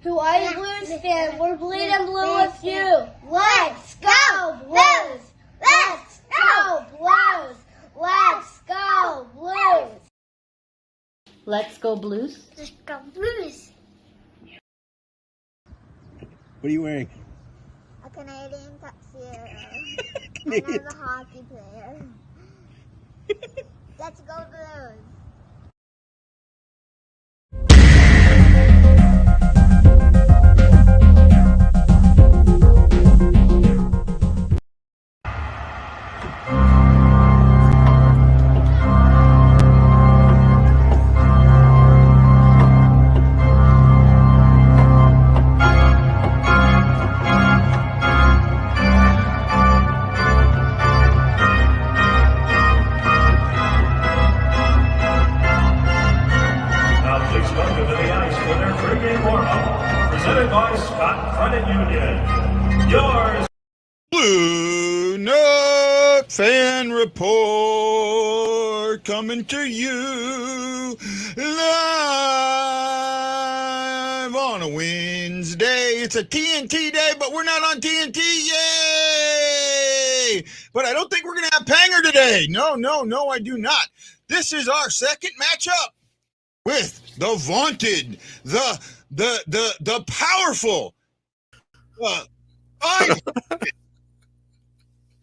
who are you Blues fan? We're bleeding blue with you. Let's go Blues! Let's go Blues! Let's go Blues! Let's go Blues? Let's go Blues! What are you wearing? A Canadian tuxedo. And I'm a hockey player. Let's go Blues! BlueNote Fan Report coming to you live on a Wednesday. It's a TNT day, but we're not on TNT. Yay! But I don't think we're going to have Panger today. No, I do not. This is our second matchup with the vaunted, the powerful,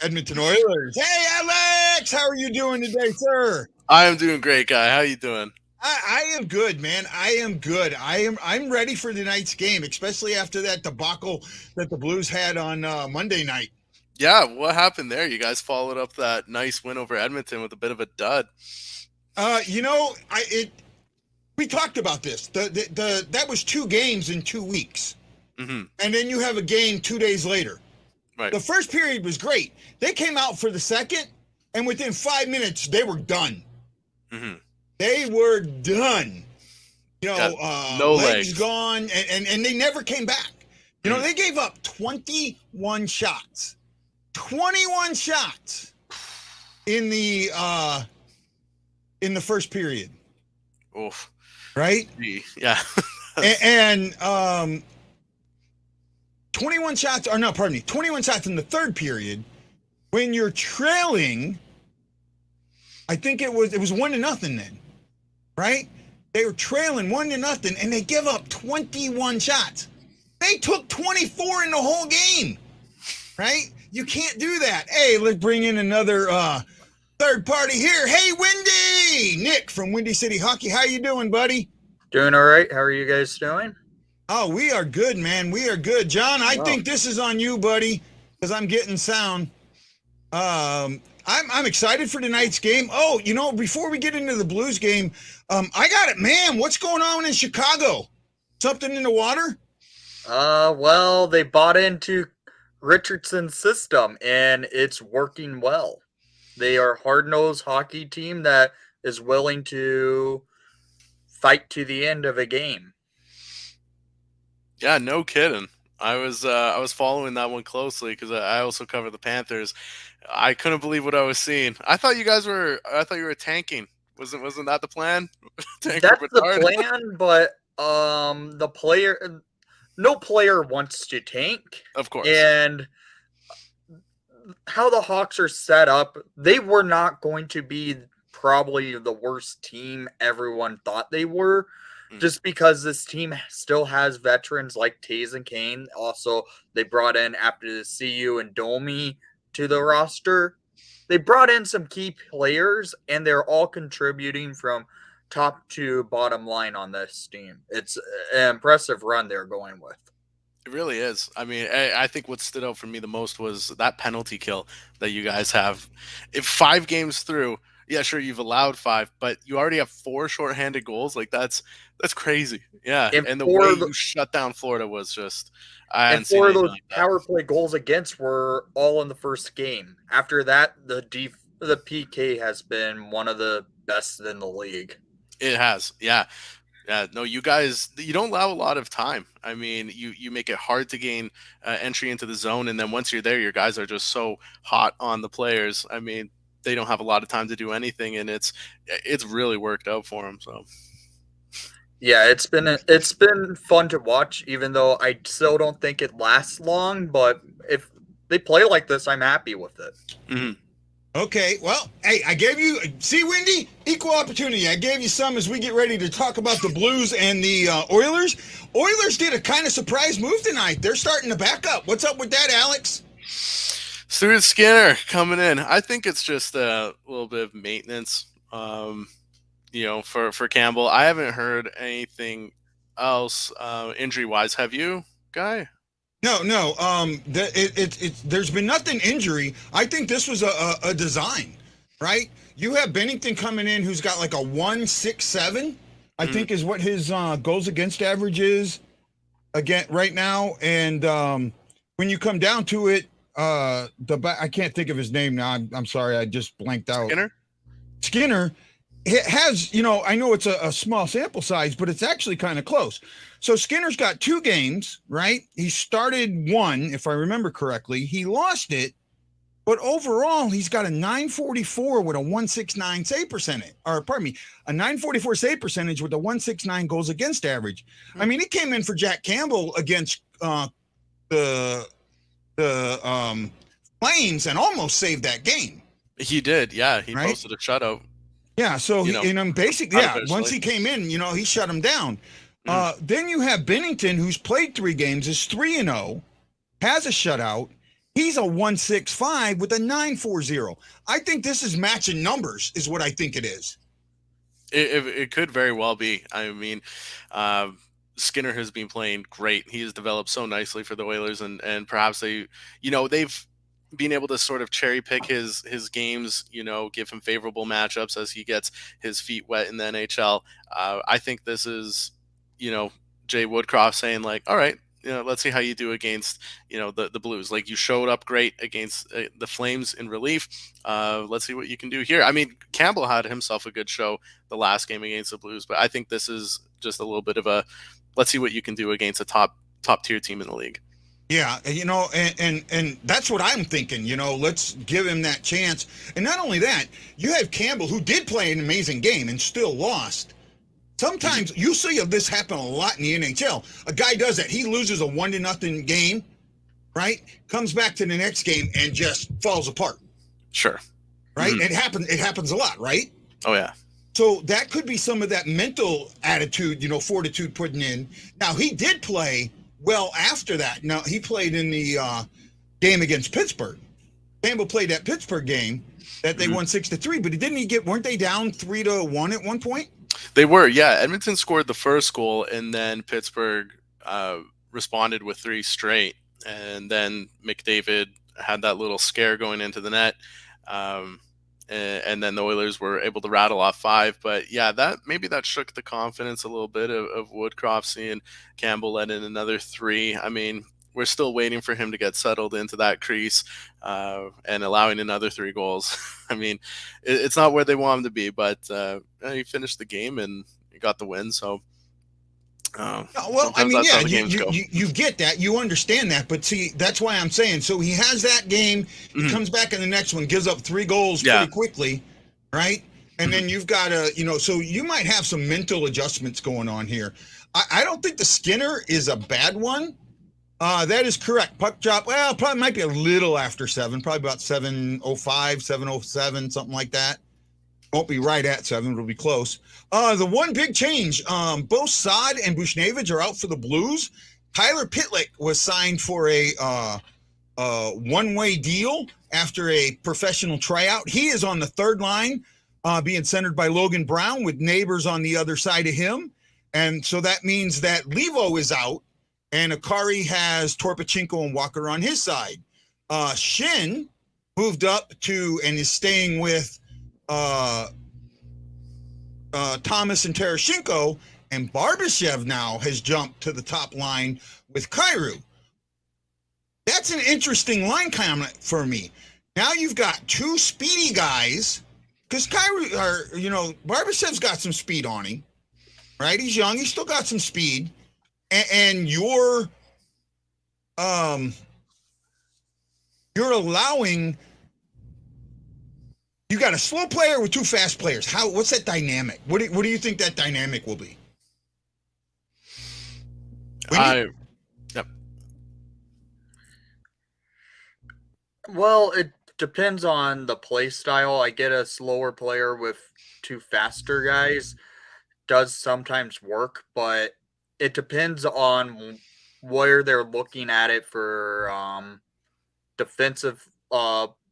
Edmonton Oilers. Hey, Alex, how are you doing today, sir? I am doing great, guy. How you doing? I am good, man. I am good. I'm ready for tonight's game, especially after that debacle that the Blues had on Monday night. Yeah, what happened there? You guys followed up that nice win over Edmonton with a bit of a dud. We talked about this. That was 2 games in 2 weeks. Mm-hmm. And then you have a game 2 days later. Right. The first period was great. They came out for the second, and within 5 minutes, they were done. Mm-hmm. They were done. No legs gone, and they never came back. They gave up 21 shots. 21 shots in the first period. Oof. Right? Yeah. and 21 shots in the third period when you're trailing. I think it was 1-0 then, right? They were trailing 1-0 and they give up 21 shots. They took 24 in the whole game, right? You can't do that. Hey, let's bring in another third party here. Hey, Windy! Nick from Windy City Hockey. How you doing, buddy? Doing all right. How are you guys doing? Oh, we are good, man. We are good. John, I think this is on you, buddy, because I'm getting sound. I'm excited for tonight's game. Oh, before we get into the Blues game, I got it, man. What's going on in Chicago? Something in the water? Well, they bought into Richardson's system, and it's working well. They are a hard-nosed hockey team that is willing to fight to the end of a game. Yeah, no kidding. I was following that one closely because I also cover the Panthers. I couldn't believe what I was seeing. I thought you were tanking. Wasn't that the plan? That's the plan, but no player wants to tank. Of course. And how the Hawks are set up, they were not going to be probably the worst team everyone thought they were. Just because this team still has veterans like Taze and Kane. Also, they brought in, after the CU and Domi to the roster, they brought in some key players, and they're all contributing from top to bottom line on this team. It's an impressive run they're going with. It really is. I mean, I think what stood out for me the most was that penalty kill that you guys have. If 5 games through, yeah, sure, you've allowed 5, but you already have 4 shorthanded goals. Like that's crazy. Yeah, and the way you shut down Florida was just. And 4 of those power play goals against were all in the first game. After that, the PK has been one of the best in the league. It has, yeah. Yeah, no, you guys, you don't allow a lot of time. I mean, you make it hard to gain entry into the zone, and then once you're there, your guys are just so hot on the players. I mean, they don't have a lot of time to do anything, and it's really worked out for them. So, Yeah, it's been fun to watch, even though I still don't think it lasts long. But if they play like this, I'm happy with it. Mhm. Okay, well, hey, I gave you, see, Wendy, equal opportunity. I gave you some as we get ready to talk about the Blues and the Oilers. Oilers did a kind of surprise move tonight. They're starting to back up. What's up with that, Alex? Stuart Skinner coming in. I think it's just a little bit of maintenance, for Campbell. I haven't heard anything else injury wise. Have you, Guy? No. There's been nothing injury. I think this was a design, right? You have Bennington coming in who's got like a 1.67, I think is what his goals against average is again right now. And when you come down to it, I can't think of his name now. I'm sorry, I just blanked out. Skinner. It has, I know it's a small sample size, but it's actually kind of close. So Skinner's got 2 games, right? He started 1, if I remember correctly. He lost it, but overall, he's got a 944 with a 169 save percentage, or pardon me, a 944 save percentage with a 169 goals against average. I mean, he came in for Jack Campbell against the Flames and almost saved that game. He did, yeah. He posted a shutout. Yeah, so basically, once he came in, he shut him down. Then you have Bennington, who's played 3 games, is 3-0, has a shutout. He's a 1.65 with a 940. I think this is matching numbers, is what I think it is. It could very well be. I mean, Skinner has been playing great. He has developed so nicely for the Oilers, and perhaps they've been able to sort of cherry pick his games, give him favorable matchups as he gets his feet wet in the NHL. I think this is, Jay Woodcroft saying like, all right, let's see how you do against, the Blues. Like, you showed up great against the Flames in relief. Let's see what you can do here. I mean, Campbell had himself a good show the last game against the Blues, but I think this is just a little bit of a, let's see what you can do against a top tier team in the league. Yeah, and that's what I'm thinking, let's give him that chance. And not only that, you have Campbell, who did play an amazing game and still lost. Sometimes you see this happen a lot in the NHL. A guy does that. He loses a 1-0 game, right? Comes back to the next game and just falls apart. Sure. Right? It happens a lot, right? Oh, yeah. So that could be some of that mental attitude, fortitude putting in. Now, he did play well after that. Now, he played in the game against Pittsburgh. Campbell played that Pittsburgh game that they won 6-3, but weren't they down 3-1 at one point? They were, yeah. Edmonton scored the first goal, and then Pittsburgh responded with 3 straight. And then McDavid had that little scare going into the net. And then the Oilers were able to rattle off 5. But yeah, that shook the confidence a little bit of Woodcroft, seeing Campbell let in another 3. I mean, we're still waiting for him to get settled into that crease and allowing another 3 goals. I mean, it's not where they want him to be, but he finished the game and he got the win. So, I mean, yeah, you get that, you understand that, but see, that's why I'm saying. So he has that game, he comes back in the next one, gives up 3 goals pretty quickly, right? And then you've got so you might have some mental adjustments going on here. I don't think the Skinner is a bad one. That is correct. Puck drop, well, probably might be a little after 7, probably about 7:05, 7:07, something like that. Won't be right at 7, it'll be close. The one big change, both Saad and Buchnevich are out for the Blues. Tyler Pitlick was signed for a one-way deal after a professional tryout. He is on the 3rd line, being centered by Logan Brown with Neighbors on the other side of him. And so that means that Levo is out, and Akari has Torpachenko and Walker on his side. Shin moved up to and is staying with Thomas and Tereshchenko, and Barbashev now has jumped to the top line with Kyrou. That's an interesting line comment for me. Now you've got 2 speedy guys, because Barbashev's got some speed on him, right? He's young, he's still got some speed, and you're allowing. You got a slow player with 2 fast players. What's that dynamic? What do you think that dynamic will be? Windy? Yep. Well, it depends on the play style. I get a slower player with two faster guys does sometimes work, but it depends on where they're looking at it for defensive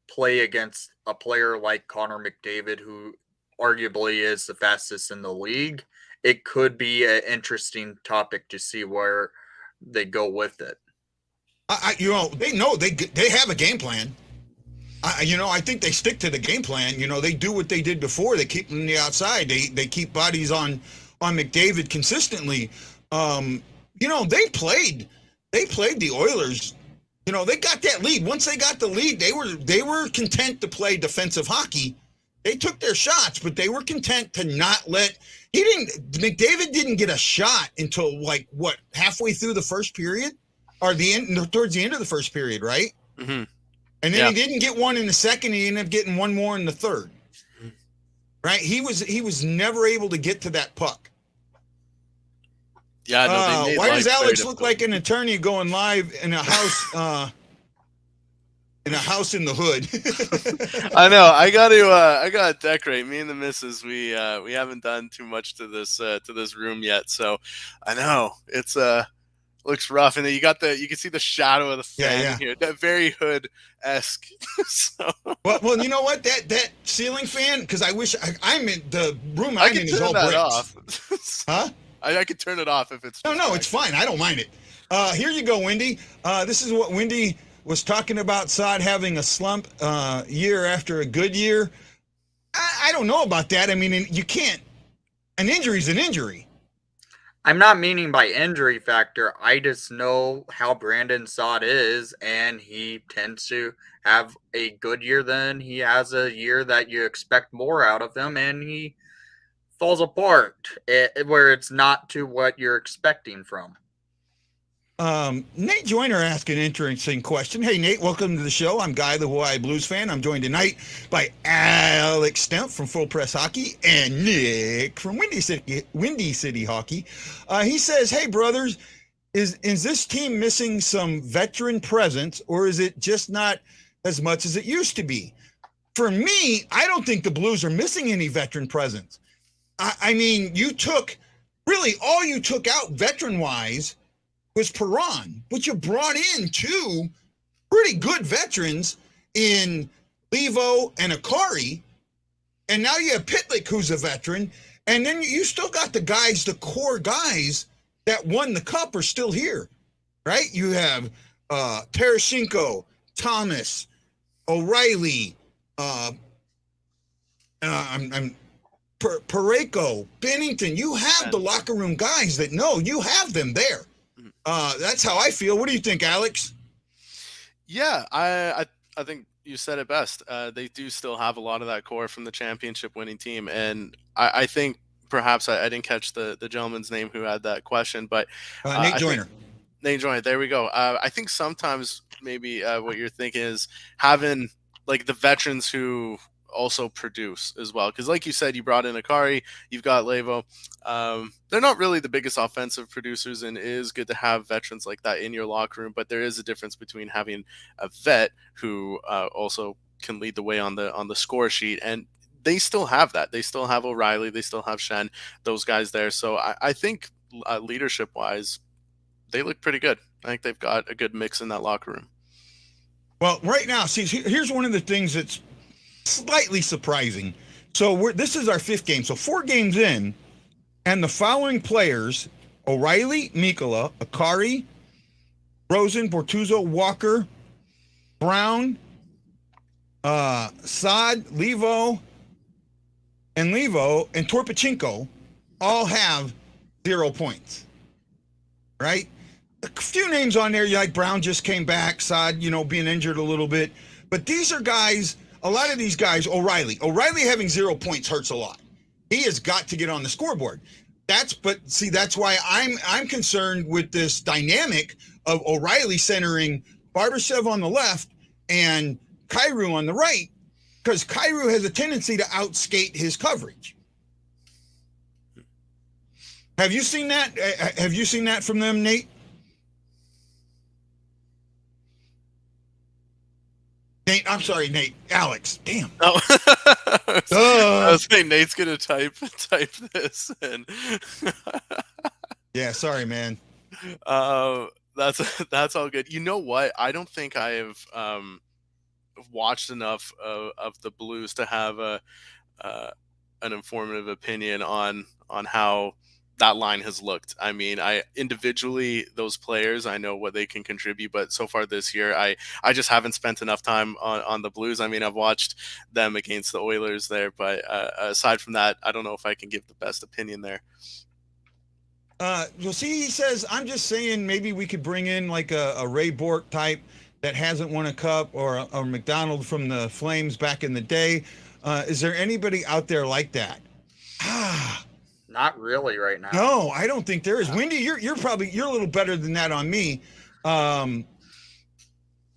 play against a player like Connor McDavid, who arguably is the fastest in the league. It could be an interesting topic to see where they go with it. They know they have a game plan. I think they stick to the game plan. They do what they did before. They keep them on the outside. They keep bodies on McDavid consistently. They played the Oilers. They got that lead. Once they got the lead, they were content to play defensive hockey. They took their shots, but they were content to not let. McDavid didn't get a shot until halfway through the first period, or towards the end of the first period, right? Mm-hmm. And then he didn't get one in the second. He ended up getting one more in the third. Right? He was never able to get to that puck. Yeah. No, why does Alex look like an attorney going live in a house? In a house in the hood? I know. I gotta decorate. Me and the missus, we haven't done too much to this room yet. So I know it's looks rough, and then you can see the shadow of the fan here. That very hood-esque. So. Well, you know what? That ceiling fan, because I wish I'm in the room I'm in is all bricks. Off. Huh? I could turn it off if it's. No, it's fine. I don't mind it. Here you go, Wendy. This is what Wendy was talking about. Sod having a slump year after a good year. I don't know about that. I mean, you can't. An injury's an injury. I'm not meaning by injury factor. I just know how Brandon Saad is, and he tends to have a good year. Then he has a year that you expect more out of him, and he falls apart where it's not to what you're expecting from. Nate Joyner asked an interesting question. Hey, Nate, welcome to the show. I'm Guy, the Hawaii Blues fan. I'm joined tonight by Alex Stemp from Full Press Hockey and Nick from Windy City Hockey. He says, hey, brothers, is this team missing some veteran presence, or is it just not as much as it used to be? For me, I don't think the Blues are missing any veteran presence. I mean, all you took out veteran-wise was Perron, but you brought in two pretty good veterans in Levo and Akari, and now you have Pitlick, who's a veteran, and then you still got the core guys that won the cup are still here, right? You have Tarasenko, Thomas, O'Reilly, Parayko, Bennington. You have the locker room guys that know you have them there. That's how I feel. What do you think, Alex? Yeah, I think you said it best. They do still have a lot of that core from the championship winning team. And I think perhaps I didn't catch the gentleman's name who had that question, but Nate Joyner. Nate Joyner, there we go. I think sometimes maybe what you're thinking is having like the veterans who also produce as well, because like you said, you brought in Akari, you've got Levo. They're not really the biggest offensive producers, and it is good to have veterans like that in your locker room, but there is a difference between having a vet who also can lead the way on the score sheet, and they still have that. They still have O'Reilly, they still have Shen, those guys there. So I think leadership wise, they look pretty good. I think they've got a good mix in that locker room. Well, right now, see, here's one of the things that's slightly surprising. So this is our 5th game. So 4 games in, and the following players: O'Reilly, Mikkola, Akari, Rosen, Bortuzzo, Walker, Brown, Saad, Levo, and Torpachenko all have 0 points. Right? A few names on there, like Brown just came back, Saad, being injured a little bit. But these are guys, a lot of these guys, O'Reilly having 0 points hurts a lot. He has got to get on the scoreboard. That's why I'm concerned with this dynamic of O'Reilly centering Barbashev on the left and Kyrou on the right, because Kyrou has a tendency to outskate his coverage. Have you seen that? Have you seen that from them, Nate? I'm sorry, Nate. Alex. Damn. Oh. I Duh. was saying Nate's gonna type this, and Yeah, sorry, man. that's all good. You know what? I don't think I have watched enough of the Blues to have an informative opinion on how that line has looked. I mean, I individually, those players, I know what they can contribute, but so far this year, I just haven't spent enough time on the Blues. I mean, I've watched them against the Oilers there, but aside from that, I don't know if I can give the best opinion there. You'll see, he says, I'm just saying maybe we could bring in like a Ray Bork type that hasn't won a cup, or a McDonald from the Flames back in the day. Is there anybody out there like that? Not really right now. No, I don't think there is. Wendy, you're a little better than that on me.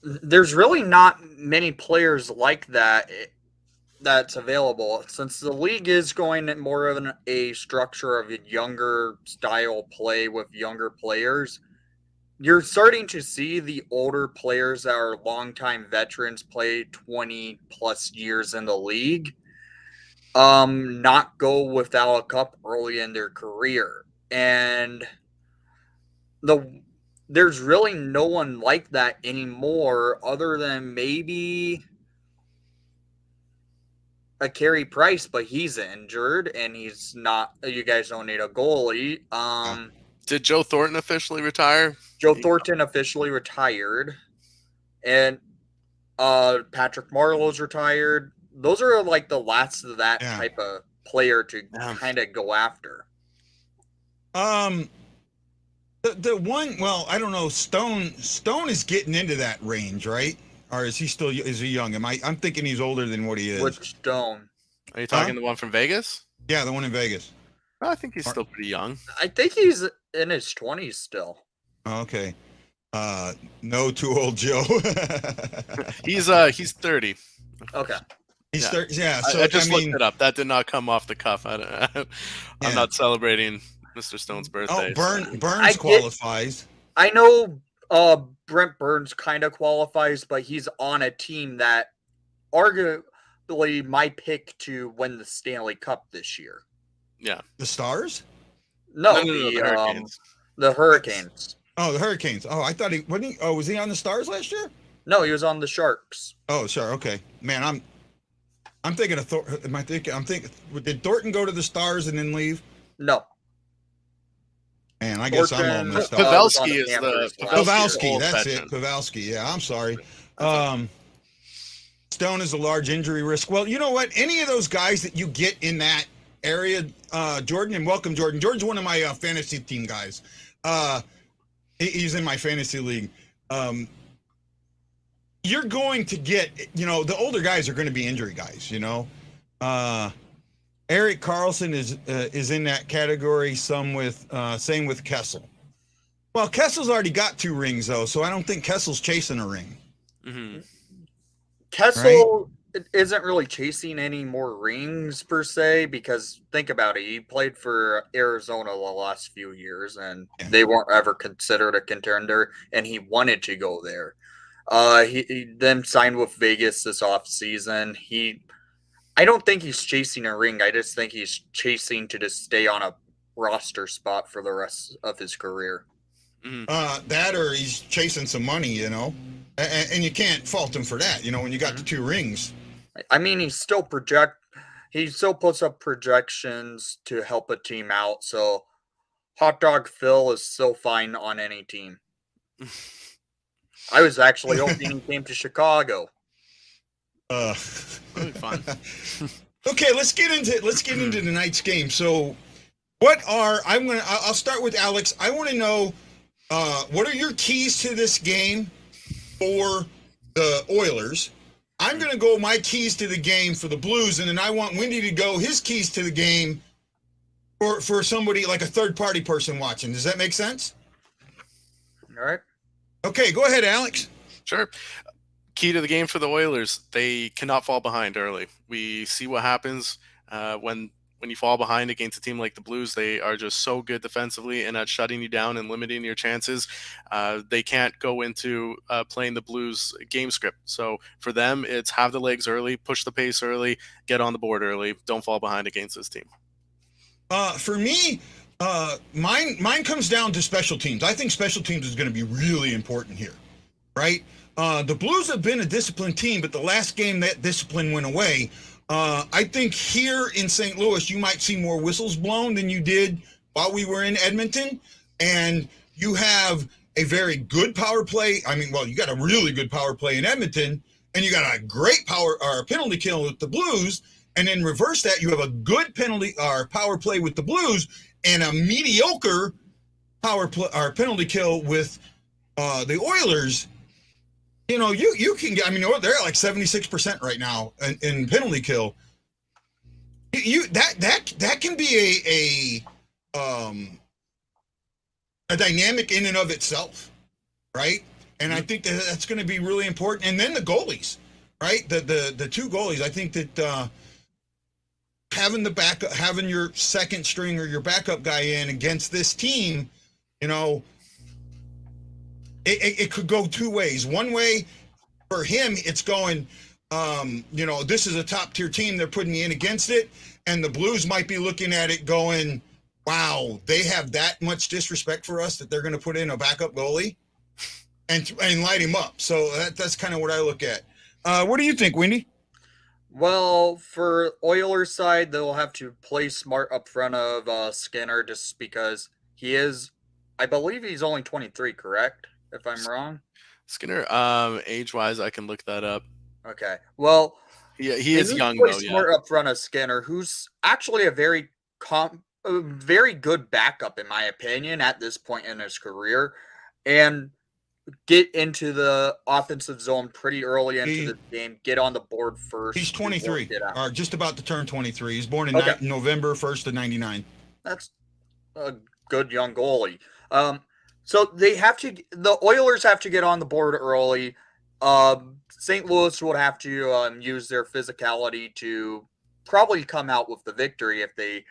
There's really not many players like that that's available, since the league is going in more of a structure of a younger style play with younger players. You're starting to see the older players that are longtime veterans play 20 plus years in the league not go without a cup early in their career. And there's really no one like that anymore, other than maybe a Carey Price, but he's injured and he's not. You guys don't need a goalie. Did Joe Thornton officially retire? Joe Thornton officially retired, and Patrick Marleau's retired. Those are like the last of that type of player to kind of go after. The one, well, I don't know. Stone is getting into that range, right? Or is he young? I'm thinking he's older than what he is. Which Stone? Are you talking the one from Vegas? Yeah, the one in Vegas. Oh, I think he's still pretty young. I think he's in his 20s still. Okay. No, too old Joe. He's 30. Okay. He's 30. Yeah. So I just looked it up. That did not come off the cuff. I'm not celebrating Mr. Stone's birthday. Oh, Burns qualifies. I know Brent Burns kind of qualifies, but he's on a team that arguably my pick to win the Stanley Cup this year. Yeah. The Stars? No, the Hurricanes. The Hurricanes. Oh, the Hurricanes. Oh, I thought was he on the Stars last year? No, he was on the Sharks. Oh, sure. Okay. Man, I'm thinking of did Thornton go to the Stars and then leave? No. Man, I guess I'm all messed up. Pavelski is the Pavelski, that's it. Pavelski. Yeah, I'm sorry. Stone is a large injury risk. Well, you know what? Any of those guys that you get in that area, Jordan, and welcome, Jordan. Jordan's one of my fantasy team guys. He's in my fantasy league. You're going to get, the older guys are going to be injury guys, Erik Karlsson is in that category. Same with Kessel. Well, Kessel's already got 2 rings though, so I don't think Kessel's chasing a ring. Mm-hmm. Kessel isn't really chasing any more rings per se, because think about it. He played for Arizona the last few years, and they weren't ever considered a contender, and he wanted to go there. He then signed with Vegas this offseason. I don't think he's chasing a ring. I just think he's chasing to just stay on a roster spot for the rest of his career. Mm-hmm. That or he's chasing some money, and you can't fault him for that, when you got the 2 rings. I mean, he still puts up projections to help a team out. So Hot Dog Phil is still fine on any team. I was actually hoping he came to Chicago. Really fun. Okay, let's get into tonight's game. So, I'll start with Alex. I want to know what are your keys to this game for the Oilers. I'm going to go my keys to the game for the Blues, and then I want Wendy to go his keys to the game for somebody like a third-party person watching. Does that make sense? All right. Okay, go ahead, Alex. Sure. Key to the game for the Oilers: they cannot fall behind early. We see what happens when when you fall behind against a team like the Blues, they are just so good defensively and at shutting you down and limiting your chances. They can't go into playing the Blues game script. So for them, it's have the legs early, push the pace early, get on the board early, don't fall behind against this team. For me, mine comes down to special teams. I think special teams is going to be really important here, right? The Blues have been a disciplined team, but the last game that discipline went away. I think here in St. Louis, you might see more whistles blown than you did while we were in Edmonton. And you have a very good power play. I mean, well, you got a really good power play in Edmonton, and you got a great penalty kill with the Blues. And then reverse that, you have a good power play with the Blues and a mediocre penalty kill with the Oilers. You know, you can get. I mean, they're at like 76% right now in penalty kill. That can be a dynamic in and of itself, right? And I think that's going to be really important. And then the goalies, right? The two goalies. I think that having your second string or your backup guy in against this team, you know. It could go two ways. One way, for him, it's going, this is a top-tier team. They're putting me in against it. And the Blues might be looking at it going, wow, they have that much disrespect for us that they're going to put in a backup goalie and light him up. So that's kind of what I look at. What do you think, Wendy? Well, for Oilers' side, they'll have to play smart up front of Skinner just because he is, I believe he's only 23, correct? If I'm wrong. Skinner, age-wise, I can look that up. Okay. Well, he is young though. Smart up front of Skinner, who's actually a very good backup in my opinion at this point in his career, and get into the offensive zone pretty early into the game. Get on the board first. He's 23, or just about to turn 23. He's born in November 1st of '99. That's a good young goalie. So the Oilers have to get on the board early. St. Louis would have to use their physicality to probably come out with the victory if they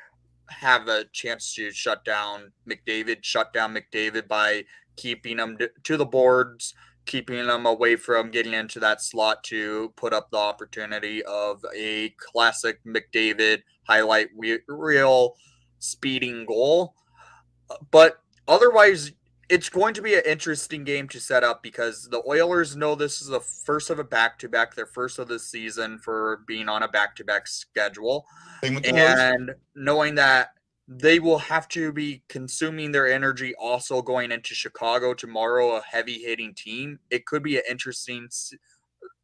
have a chance to shut down McDavid by keeping him to the boards, keeping him away from getting into that slot to put up the opportunity of a classic McDavid highlight reel speeding goal. But otherwise, it's going to be an interesting game to set up because the Oilers know this is the first of a back-to-back, their first of the season for being on a back-to-back schedule. And knowing that they will have to be consuming their energy also going into Chicago tomorrow, a heavy-hitting team, it could be an interesting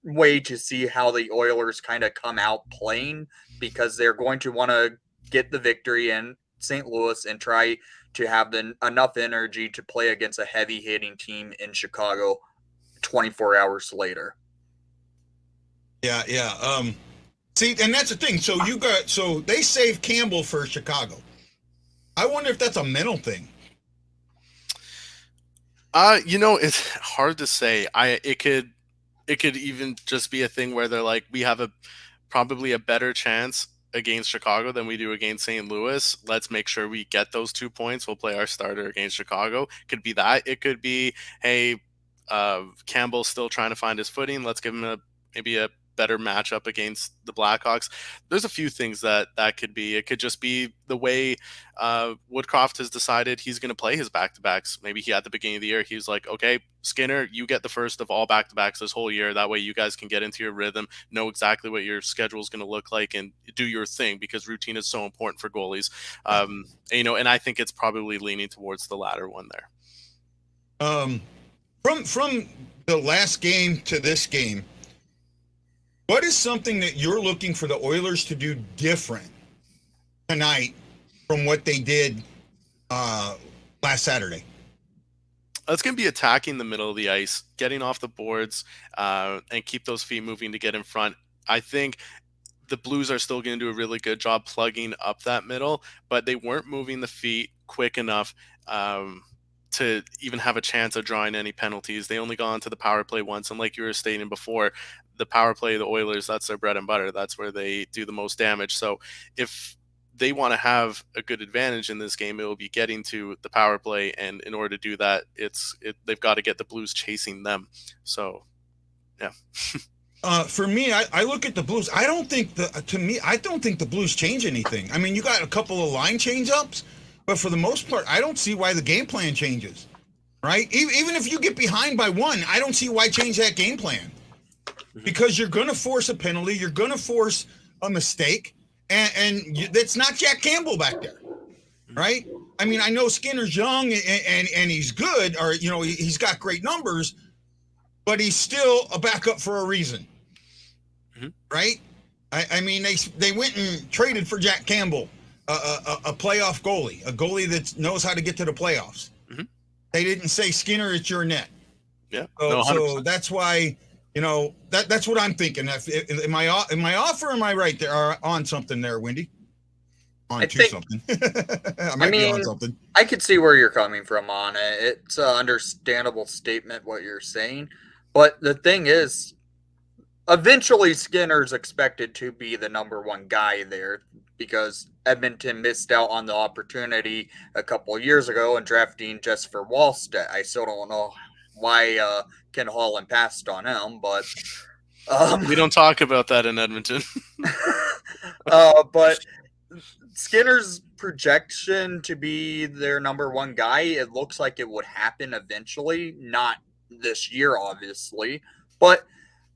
way to see how the Oilers kind of come out playing because they're going to want to get the victory in St. Louis and try to have enough energy to play against a heavy-hitting team in Chicago 24 hours later. Yeah. See, and that's the thing. So they saved Campbell for Chicago. I wonder if that's a mental thing. It's hard to say. It could even just be a thing where they're like, we have probably a better chance against Chicago than we do against St. Louis. Let's make sure we get those 2 points. We'll play our starter against Chicago. Could be that. It could be, hey, Campbell's still trying to find his footing. Let's give him maybe a better matchup against the Blackhawks. There's a few things that could be. It could just be the way Woodcroft has decided he's going to play his back-to-backs. Maybe at the beginning of the year, he was like, okay, Skinner, you get the first of all back-to-backs this whole year. That way you guys can get into your rhythm, know exactly what your schedule is going to look like, and do your thing because routine is so important for goalies. And I think it's probably leaning towards the latter one there. From the last game to this game, what is something that you're looking for the Oilers to do different tonight from what they did last Saturday? It's going to be attacking the middle of the ice, getting off the boards, and keep those feet moving to get in front. I think the Blues are still going to do a really good job plugging up that middle, but they weren't moving the feet quick enough to even have a chance of drawing any penalties. They only got onto the power play once, and like you were stating before, the power play of the Oilers, that's their bread and butter. That's where they do the most damage. So if they want to have a good advantage in this game, it will be getting to the power play, and in order to do that, they've got to get the Blues chasing them. So, yeah. For me, I look at the Blues. I don't think the Blues change anything. I mean, you got a couple of line change-ups, but for the most part, I don't see why the game plan changes. Right? Even if you get behind by one, I don't see why change that game plan. Because you're going to force a penalty, you're going to force a mistake, and that's not Jack Campbell back there, right? I mean, I know Skinner's young and he's good, or he's got great numbers, but he's still a backup for a reason, right? I mean, they went and traded for Jack Campbell, a playoff goalie, a goalie that knows how to get to the playoffs. They didn't say, Skinner, it's your net. Yeah, so that's why. That's what I'm thinking. Am I off or am I right there on something there, Wendy? Something. I might be on something. I could see where you're coming from on it. It's an understandable statement what you're saying, but the thing is, eventually Skinner's expected to be the number one guy there because Edmonton missed out on the opportunity a couple of years ago in drafting Jesper Wallstedt. I still don't know why Ken Holland passed on him, but we don't talk about that in Edmonton. But Skinner's projection to be their number one guy, it looks like it would happen eventually, not this year, obviously, but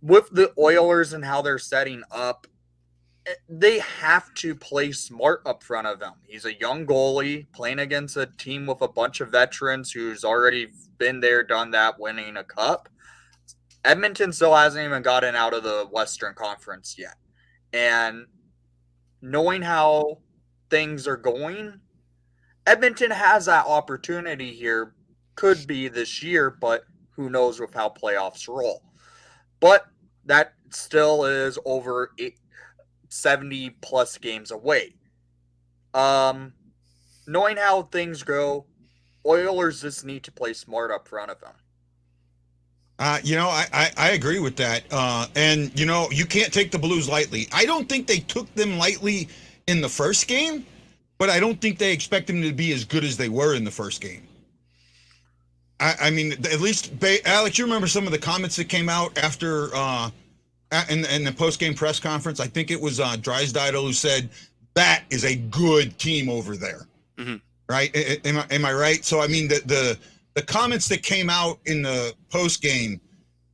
with the Oilers and how they're setting up, they have to play smart up front of him. He's a young goalie playing against a team with a bunch of veterans who's already been there, done that, winning a cup. Edmonton still hasn't even gotten out of the Western Conference yet. And knowing how things are going, Edmonton has that opportunity here. Could be this year, but who knows with how playoffs roll. But that still is over 70 plus games away. Knowing how things go, Oilers just need to play smart up front of them. I agree with that. And you can't take the Blues lightly. I don't think they took them lightly in the first game, but I don't think they expect them to be as good as they were in the first game. I mean, at least, Alex, you remember some of the comments that came out after in the post-game press conference? I think it was Drysdale who said, that is a good team over there. Right? Am I right? So, I mean, the comments that came out in the post-game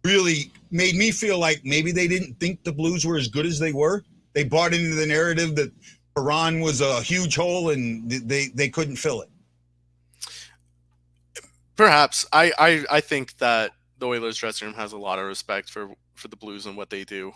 really made me feel like maybe they didn't think the Blues were as good as they were. They bought into the narrative that Iran was a huge hole and they couldn't fill it. Perhaps. I think that the Oilers dressing room has a lot of respect for the Blues and what they do.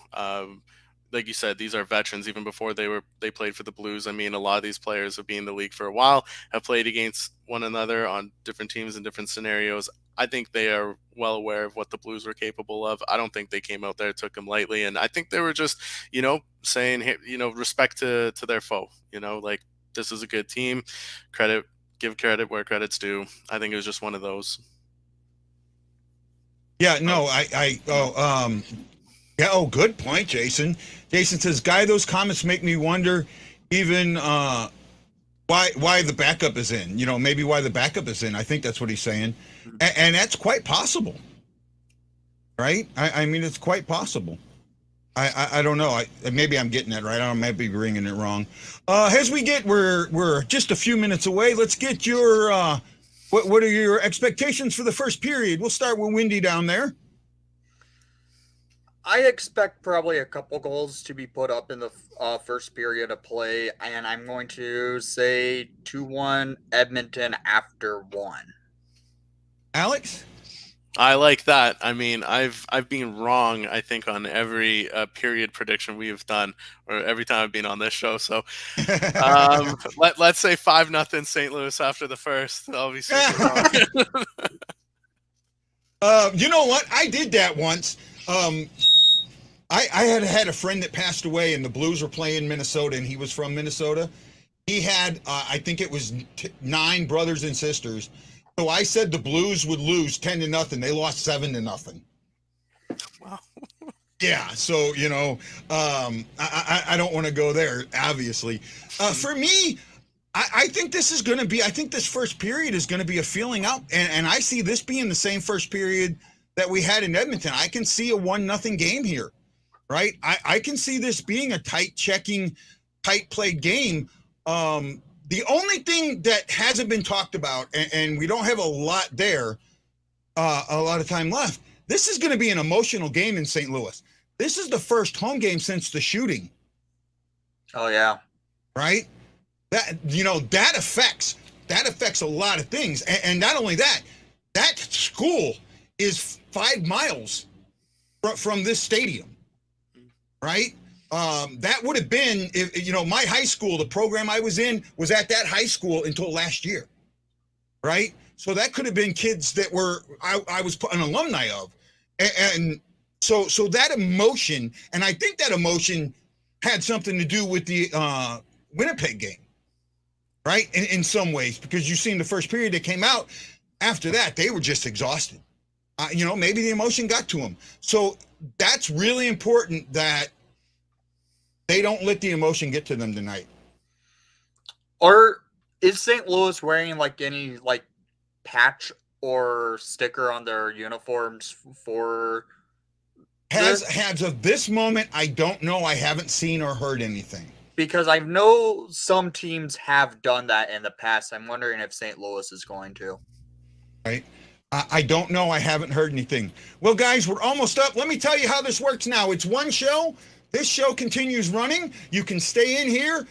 Like you said, these are veterans even before they played for the Blues. I mean, a lot of these players have been in the league for a while, have played against one another on different teams in different scenarios. I think they are well aware of what the Blues were capable of. I don't think they came out there, took them lightly. And I think they were just, saying, respect to their foe, like this is a good team, give credit where credit's due. I think it was just one of those. Yeah, no, good point, Jason. Jason says, Guy, those comments make me wonder even why the backup is in. Maybe why the backup is in. I think that's what he's saying. And that's quite possible. Right? I mean, it's quite possible. I don't know. Maybe I'm getting that right. I might be ringing it wrong. As we're just a few minutes away. Let's get your what are your expectations for the first period? We'll start with Wendy down there. I expect probably a couple goals to be put up in the first period of play, and I'm going to say 2-1 Edmonton after 1. Alex? I like that. I mean, I've been wrong, I think, on every period prediction we have done, or every time I've been on this show. So let's say 5-0 St. Louis after the first. I'll be super wrong. You know what? I did that once. I had a friend that passed away, and the Blues were playing Minnesota, and he was from Minnesota. He had, I think it was 9 brothers and sisters. So I said the Blues would lose 10-0. They lost 7-0. Wow. Yeah, so I don't want to go there. Obviously, for me, I think this is going to be. I think this first period is going to be a feeling out, and I see this being the same first period that we had in Edmonton. I can see a 1-0 game here, right? I can see this being a tight played game. The only thing that hasn't been talked about, and we don't have a lot there, a lot of time left. This is going to be an emotional game in St. Louis. This is the first home game since the shooting. Oh yeah. Right? That affects a lot of things. And not only that, that school is 5 miles from this stadium. Right? That would have been, if my high school, the program I was in was at that high school until last year. Right? So that could have been kids that I was an alumni of. And so that emotion, and I think that emotion had something to do with the Winnipeg game, right? In some ways, because you've seen the first period that came out. After that, they were just exhausted. Maybe the emotion got to them. So that's really important that they don't let the emotion get to them tonight. Or is St. Louis wearing any patch or sticker on their uniforms for Has of this moment, I don't know. I haven't seen or heard anything. Because I know some teams have done that in the past. I'm wondering if St. Louis is going to. Right. I don't know. I haven't heard anything. Well, guys, we're almost up. Let me tell you how this works now. It's one show. This show continues running. You can stay in here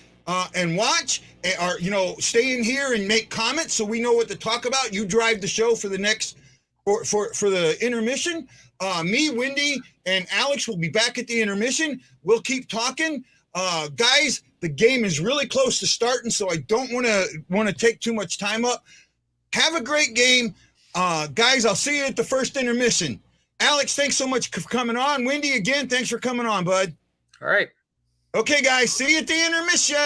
and watch, or stay in here and make comments so we know what to talk about. You drive the show for the next for the intermission. Me, Wendy, and Alex will be back at the intermission. We'll keep talking. Guys, the game is really close to starting, so I don't want to take too much time up. Have a great game. Guys, I'll see you at the first intermission. Alex, thanks so much for coming on. Wendy, again, thanks for coming on, bud. All right. Okay, guys, see you at the intermission.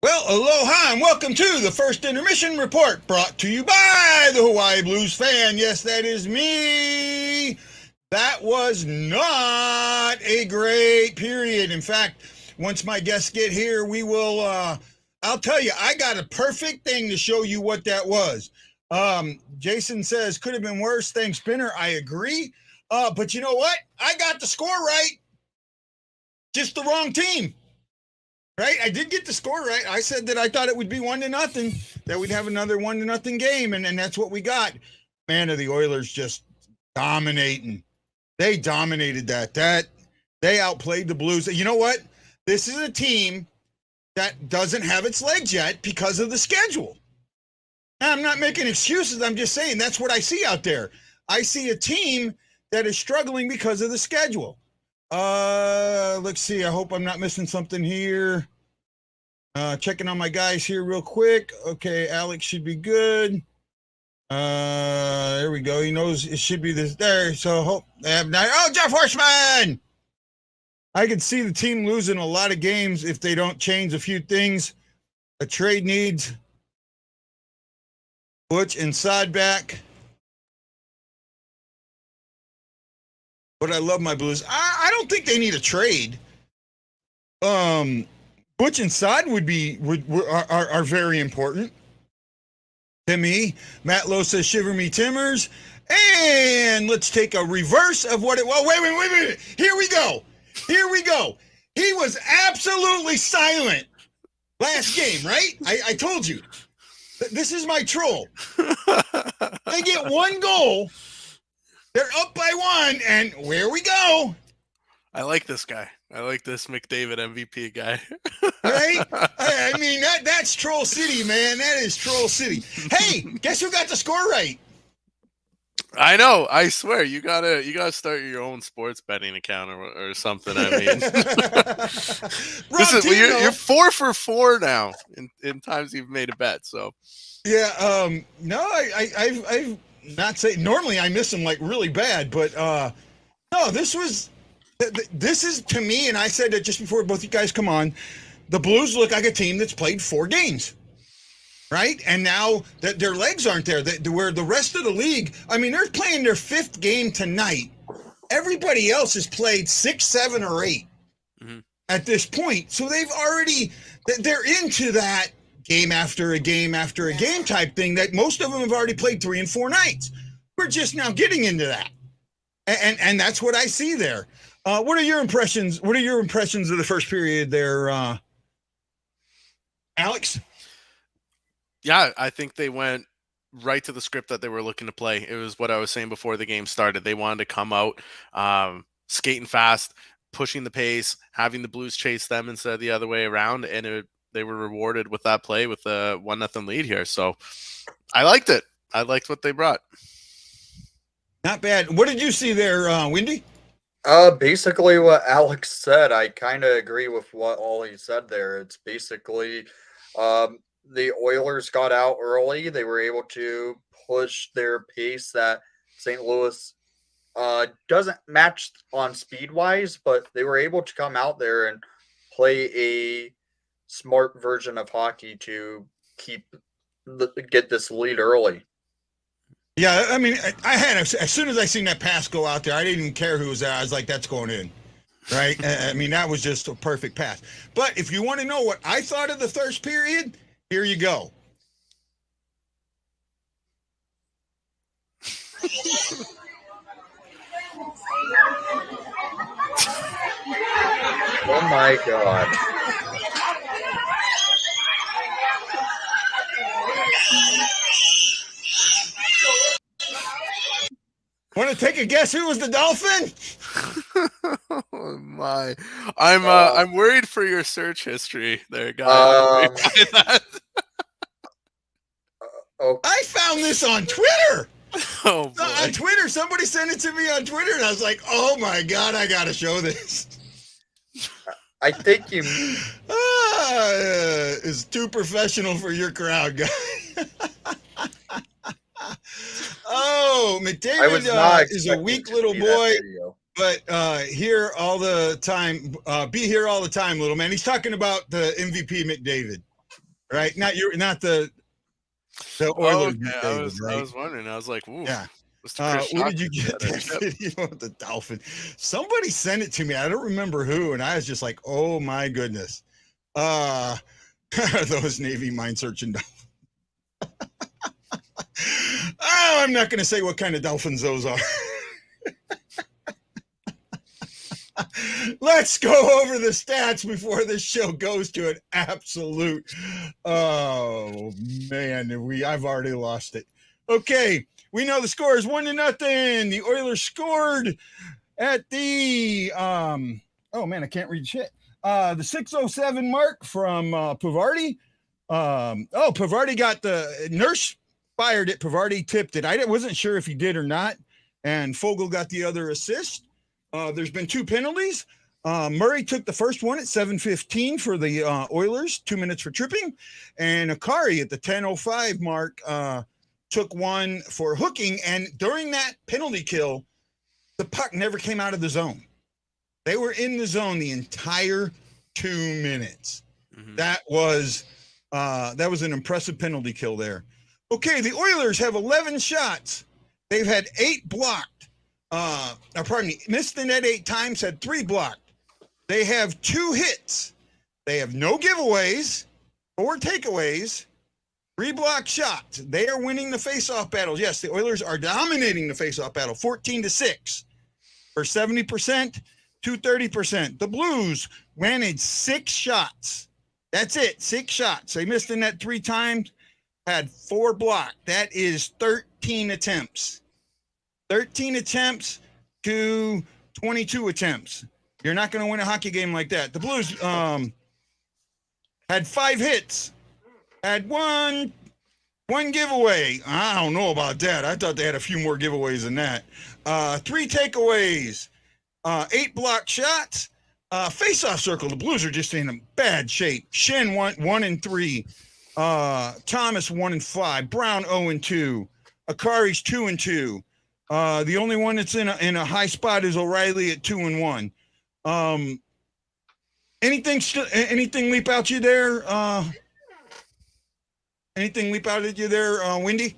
Well, aloha and welcome to the first intermission report brought to you by the Hawaii Blues fan. Yes, that is me. That was not a great period. In fact, once my guests get here, we will, I'll tell you, I got a perfect thing to show you what that was. Jason says, could have been worse. Thanks, Spinner. I agree. But you know what? I got the score right. Just the wrong team. Right? I did get the score right. I said that I thought it would be 1-0, that we'd have another 1-0 game, and that's what we got. Man, are the Oilers just dominating. They dominated that. They outplayed the Blues. You know what? This is a team that doesn't have its legs yet because of the schedule. Now, I'm not making excuses. I'm just saying that's what I see out there. I see a team that is struggling because of the schedule. Let's see. I hope I'm not missing something here. Checking on my guys here real quick. Okay, Alex should be good. There we go. He knows it should be this there. So hope they have now. Oh, Jeff Horseman! I could see the team losing a lot of games if they don't change a few things. A trade needs Butch and Sod back. But I love my Blues. I don't think they need a trade. Butch and Sod are very important to me. Matt Lowe says, shiver me timbers. And let's take a reverse of what it was. Wait. Here we go. He was absolutely silent last game, right? I told you. This is my troll. They get one goal. They're up by one, and where we go. I like this guy. I like this McDavid MVP guy. Right? I mean, that's Troll City, man. That is Troll City. Hey, guess who got the score right? I know. I swear, you gotta start your own sports betting account or something. I mean, listen, you're 4 for 4 now in times you've made a bet. So, yeah. No, I've not say. Normally, I miss them like really bad, but no, this is to me, and I said that just before both you guys come on. The Blues look like a team that's played 4 games. Right? And now that their legs aren't there, where the rest of the league, I mean, they're playing their 5th game tonight. Everybody else has played 6, 7, or 8 at this point. So they're into that game after a game after a game type thing that most of them have already played 3 and 4 nights. We're just now getting into that. And that's what I see there. What are your impressions? What are your impressions of the first period there, Alex? Yeah, I think they went right to the script that they were looking to play. It was what I was saying before the game started. They wanted to come out skating fast, pushing the pace, having the Blues chase them instead of the other way around, and they were rewarded with that play with a 1-0 lead here. So I liked it. I liked what they brought. Not bad. What did you see there, Wendy? Basically what Alex said. I kind of agree with what Ollie said there. It's basically the Oilers got out early. They were able to push their pace that St. Louis doesn't match on speed-wise, but they were able to come out there and play a smart version of hockey to get this lead early. Yeah, I mean, as soon as I seen that pass go out there, I didn't even care who was there. I was like, that's going in, right? I mean, that was just a perfect pass. But if you want to know what I thought of the first period, here you go. Oh my God. Want to take a guess who was the Dolphin? Oh my! I'm worried for your search history, there, guys. I found this on Twitter. Oh boy. On Twitter, somebody sent it to me on Twitter, and I was like, "Oh my God, I gotta show this." I think you is too professional for your crowd, guy. Oh, McDavid is a weak little boy, but here all the time. Be here all the time, little man. He's talking about the MVP McDavid, right? Not the Oilers. Okay. McDavid, right? I was wondering. I was like, ooh. Yeah. Where did you get that video of the Dolphin? Somebody sent it to me. I don't remember who, and I was just like, "Oh my goodness!" Those Navy mine searching dolphins. Oh, I'm not going to say what kind of dolphins those are. Let's go over the stats before this show goes to an absolute. Oh man, I've already lost it. Okay, we know the score is 1-0. The Oilers scored at the oh man, I can't read shit. The 6:07 mark from Pavardi. Pavardi got the Nurse fired it. Pavardi tipped it. I wasn't sure if he did or not. And Fogle got the other assist. There's been 2 penalties. Murray took the first one at 7:15 for the Oilers, 2 minutes for tripping. And Akari at the 10:05 mark took one for hooking. And during that penalty kill, the puck never came out of the zone. They were in the zone the entire 2 minutes. Mm-hmm. That was an impressive penalty kill there. Okay, the Oilers have 11 shots. They've had 8 blocked. Missed the net 8 times, had 3 blocked. They have 2 hits. They have no giveaways, 4 takeaways, 3 blocked shots. They are winning the faceoff battles. Yes, the Oilers are dominating the faceoff battle, 14-6 for 70% to 30%. The Blues managed 6 shots. That's it, 6 shots. They missed the net 3 times, had 4 blocked. That is 13 attempts. 13 attempts to 22 attempts. You're not going to win a hockey game like that. The Blues had 5 hits, had one giveaway. I don't know about that. I thought they had a few more giveaways than that. 3 takeaways, 8 blocked shots. Face-off circle. The Blues are just in a bad shape. Shen 1-3. Thomas 1-5. Brown 0-2. Akari's 2-2. The only one that's in a high spot is O'Reilly at 2-1. Anything leap out you there? Anything leap out at you there, Wendy?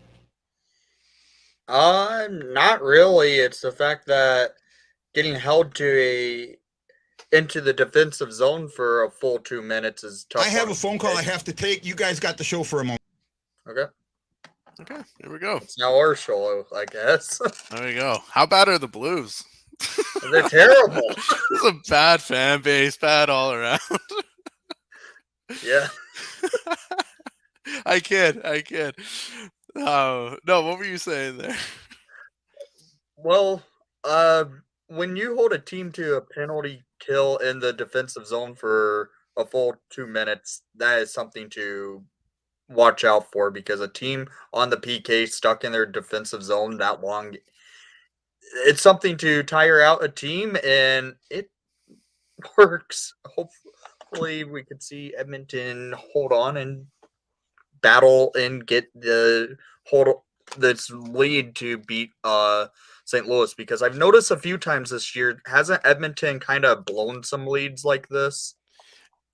Not really. It's the fact that getting held into the defensive zone for a full 2 minutes is tough. I have a phone call I have to take. You guys got the show for a moment. Okay. Okay, here we go. It's now our show, I guess. There you go. How bad are the Blues? They're terrible. This is a bad fan base, bad all around. Yeah. I kid. No, what were you saying there? Well, when you hold a team to a penalty kill in the defensive zone for a full 2 minutes, that is something to watch out for, because a team on the PK stuck in their defensive zone that long, it's something to tire out a team, and it works. Hopefully we could see Edmonton hold on and battle and get this lead to beat St. Louis, because I've noticed a few times this year, hasn't Edmonton kind of blown some leads like this?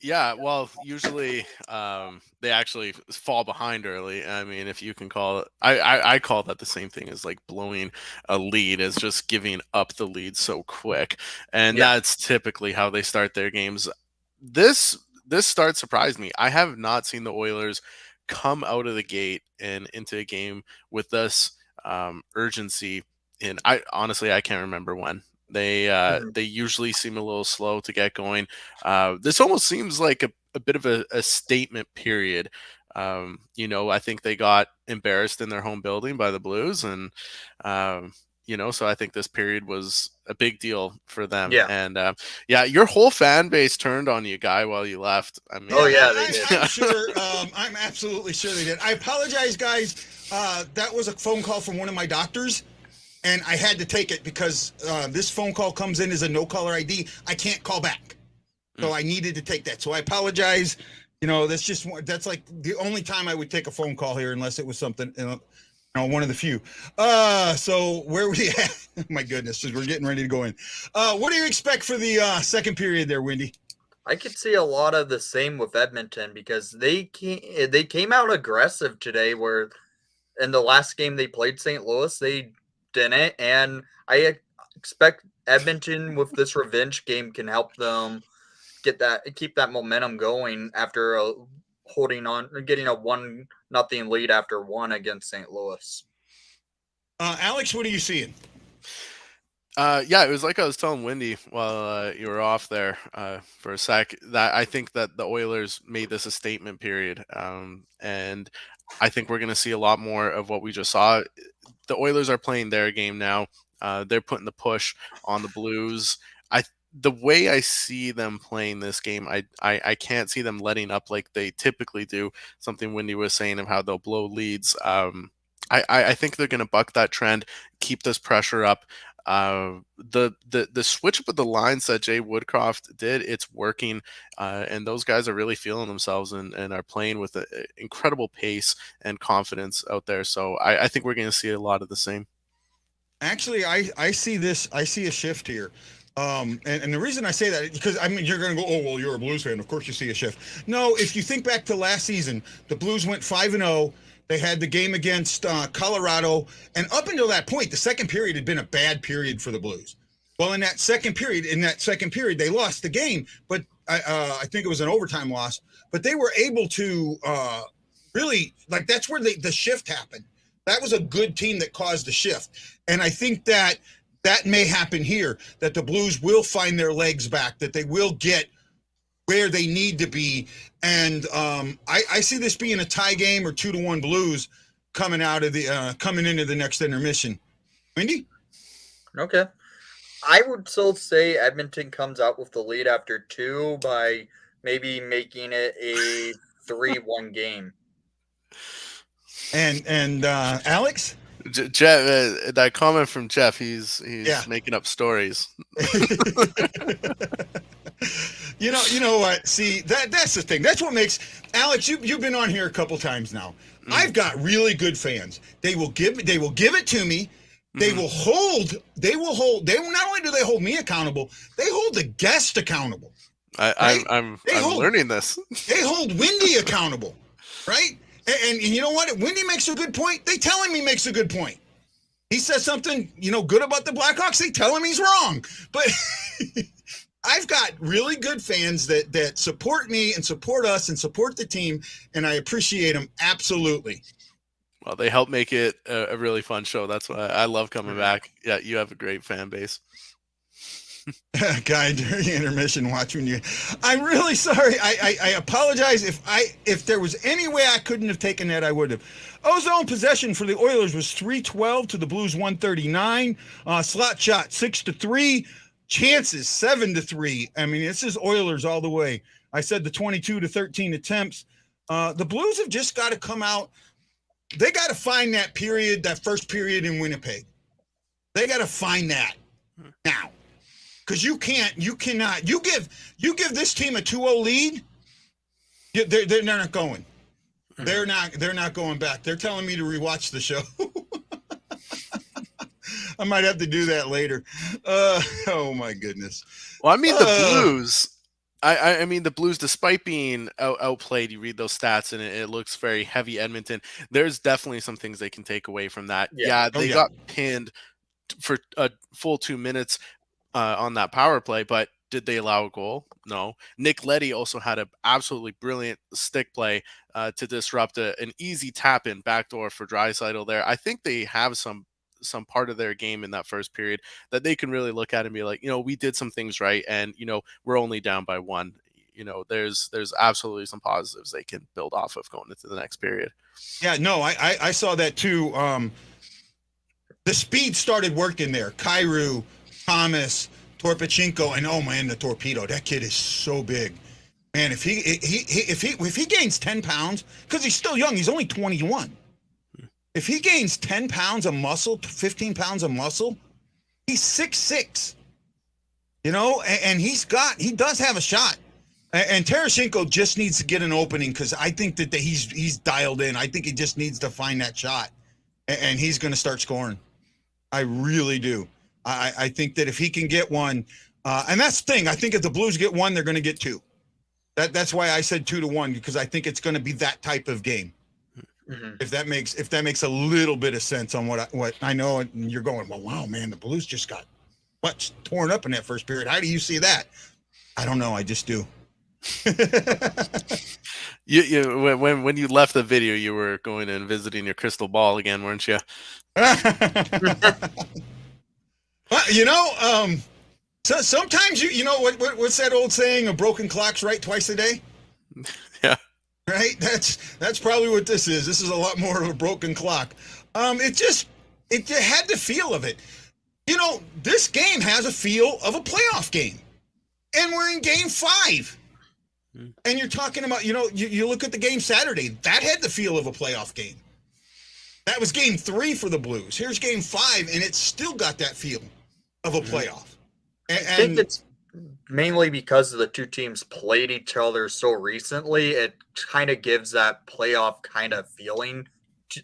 Yeah, well, usually they actually fall behind early. I mean, if you can call it, I call that the same thing as like blowing a lead, is just giving up the lead so quick. And that's typically how they start their games. This start surprised me. I have not seen the Oilers come out of the gate and into a game with this urgency. And I can't remember when. They usually seem a little slow to get going. This almost seems like a bit of a statement period. I think they got embarrassed in their home building by the Blues, and so I think this period was a big deal for them. Yeah. And your whole fan base turned on you, Guy, while you left. I mean, they did. I'm sure. I'm absolutely sure they did. I apologize, guys. That was a phone call from one of my doctors. And I had to take it because this phone call comes in as a no-caller ID. I can't call back. So I needed to take that. So I apologize. That's like the only time I would take a phone call here, unless it was something, one of the few. So where were we at? My goodness, we're getting ready to go in. What do you expect for the second period there, Wendy? I could see a lot of the same with Edmonton, because they came out aggressive today, where in the last game they played St. Louis, they didn't, and I expect Edmonton with this revenge game can help them keep that momentum going after getting a 1-0 lead after 1 against St. Louis. Alex, what are you seeing? Yeah, it was like I was telling Wendy while you were off there for a sec, that I think that the Oilers made this a statement period, and I think we're going to see a lot more of what we just saw. The Oilers are playing their game now. They're putting the push on the Blues. The way I see them playing this game, I can't see them letting up like they typically do. Something Wendy was saying of how they'll blow leads. I think they're going to buck that trend, keep this pressure up. The switch up of the lines that Jay Woodcroft did, it's working, and those guys are really feeling themselves and are playing with an incredible pace and confidence out there. So I think we're going to see a lot of the same. Actually, I see this. I see a shift here. And the reason I say that is because, I mean, you're going to go, oh, well, you're a Blues fan. Of course you see a shift. No, if you think back to last season, the Blues went 5-0. They had the game against Colorado. And up until that point, the second period had been a bad period for the Blues. Well, in that second period, they lost the game. But I think it was an overtime loss. But they were able to really, like, that's where the shift happened. That was a good team that caused the shift. And I think that may happen here, that the Blues will find their legs back, that they will get where they need to be. And I see this being a tie game or 2-1 Blues coming into the next intermission. Wendy? Okay. I would still say Edmonton comes out with the lead after 2 by maybe making it a 3-1 game. And Alex? Jeff, that comment from Jeff, he's making up stories. You know what? See, that's the thing. That's what makes Alex. You've been on here a couple times now. I've got really good fans. They will give it to me. They will hold. They will not only do they hold me accountable, they hold the guest accountable. I'm learning this. They hold Wendy accountable, right? And you know what? If Wendy makes a good point, they tell him he makes a good point. He says something, good about the Blackhawks, they tell him he's wrong. But I've got really good fans that support me and support us and support the team, and I appreciate them absolutely. Well, they help make it a really fun show. That's why I love coming back. Yeah, you have a great fan base. Guy during intermission watching you. I'm really sorry. I apologize if there was any way I couldn't have taken that, I would have. Ozone possession for the Oilers was 312 to the Blues 139. Slot shot 6-3. Chances 7-3. I mean, this is Oilers all the way. I said the 22 to 13 attempts. The Blues have just got to come out. They got to find that first period in Winnipeg. They got to find that now. Because you cannot give this team a 2-0 lead. They're not going. They're not going back. They're telling me to rewatch the show. I might have to do that later. Oh my goodness. Well, I mean the Blues. I mean the Blues, despite being outplayed, you read those stats and it looks very heavy Edmonton. There's definitely some things they can take away from that. Yeah, they got pinned for a full 2 minutes on that power play, but did they allow a goal? No. Nick Leddy also had an absolutely brilliant stick play to disrupt an easy tap-in backdoor for Draisaitl there. I think they have some part of their game in that first period that they can really look at and be like, we did some things right, and we're only down by 1. There's absolutely some positives they can build off of going into the next period. Yeah, no, I saw that too. The speed started working there. Kyrou, Thomas, Torpachenko, and oh man, the torpedo. That kid is so big. Man, if he gains 10 pounds, because he's still young, he's only 21. If he gains 10 pounds of muscle, 15 pounds of muscle, he's 6'6". And he does have a shot. And Tarasenko just needs to get an opening, because I think that he's dialed in. I think he just needs to find that shot, and he's going to start scoring. I really do. I think that if he can get one, and that's the thing, I think if the Blues get one, they're going to get 2. That's why I said 2-1, because I think it's going to be that type of game. Mm-hmm. If that makes a little bit of sense on what I know, and you're going, well, wow, man, the Blues just got torn up in that first period. How do you see that? I don't know. I just do. When you left the video, you were going and visiting your crystal ball again, weren't you? Well, so sometimes you know what's that old saying? A broken clock's right twice a day. Yeah. Right. That's probably what this is. This is a lot more of a broken clock. It had the feel of it. This game has a feel of a playoff game, and we're in game 5. And you're talking about, you look at the game Saturday, that had the feel of a playoff game. That was game 3 for the Blues. Here's game 5, and it's still got that feel of a playoff. I think it's mainly because the two teams played each other so recently. It kind of gives that playoff kind of feeling.